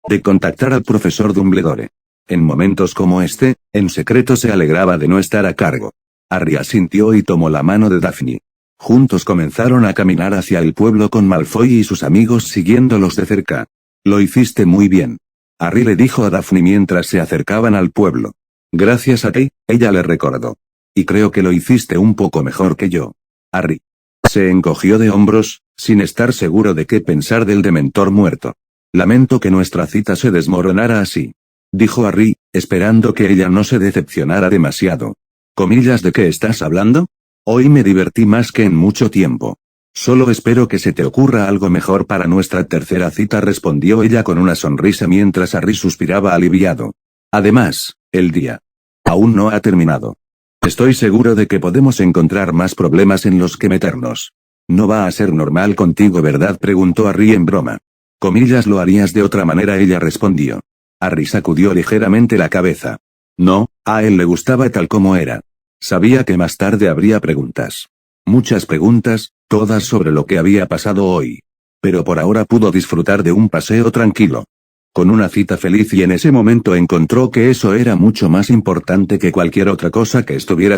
de contactar al profesor Dumbledore. En momentos como este, en secreto se alegraba de no estar a cargo. Harry asintió y tomó la mano de Daphne. Juntos comenzaron a caminar hacia el pueblo con Malfoy y sus amigos siguiéndolos de cerca. Lo hiciste muy bien. Harry le dijo a Daphne mientras se acercaban al pueblo. Gracias a ti, ella le recordó. Y creo que lo hiciste un poco mejor que yo. Harry se encogió de hombros, sin estar seguro de qué pensar del dementor muerto. Lamento que nuestra cita se desmoronara así, dijo Harry, esperando que ella no se decepcionara demasiado. Comillas, ¿de qué estás hablando? Hoy me divertí más que en mucho tiempo. Solo espero que se te ocurra algo mejor para nuestra tercera cita, respondió ella con una sonrisa mientras Harry suspiraba aliviado. Además, el día aún no ha terminado. Estoy seguro de que podemos encontrar más problemas en los que meternos. No va a ser normal contigo, ¿verdad?, preguntó Harry en broma. Comillas, ¿lo harías de otra manera?, ella respondió. Harry sacudió ligeramente la cabeza. No, a él le gustaba tal como era. Sabía que más tarde habría preguntas. Muchas preguntas, todas sobre lo que había pasado hoy. Pero por ahora pudo disfrutar de un paseo tranquilo. Con una cita feliz, y en ese momento encontró que eso era mucho más importante que cualquier otra cosa que estuviera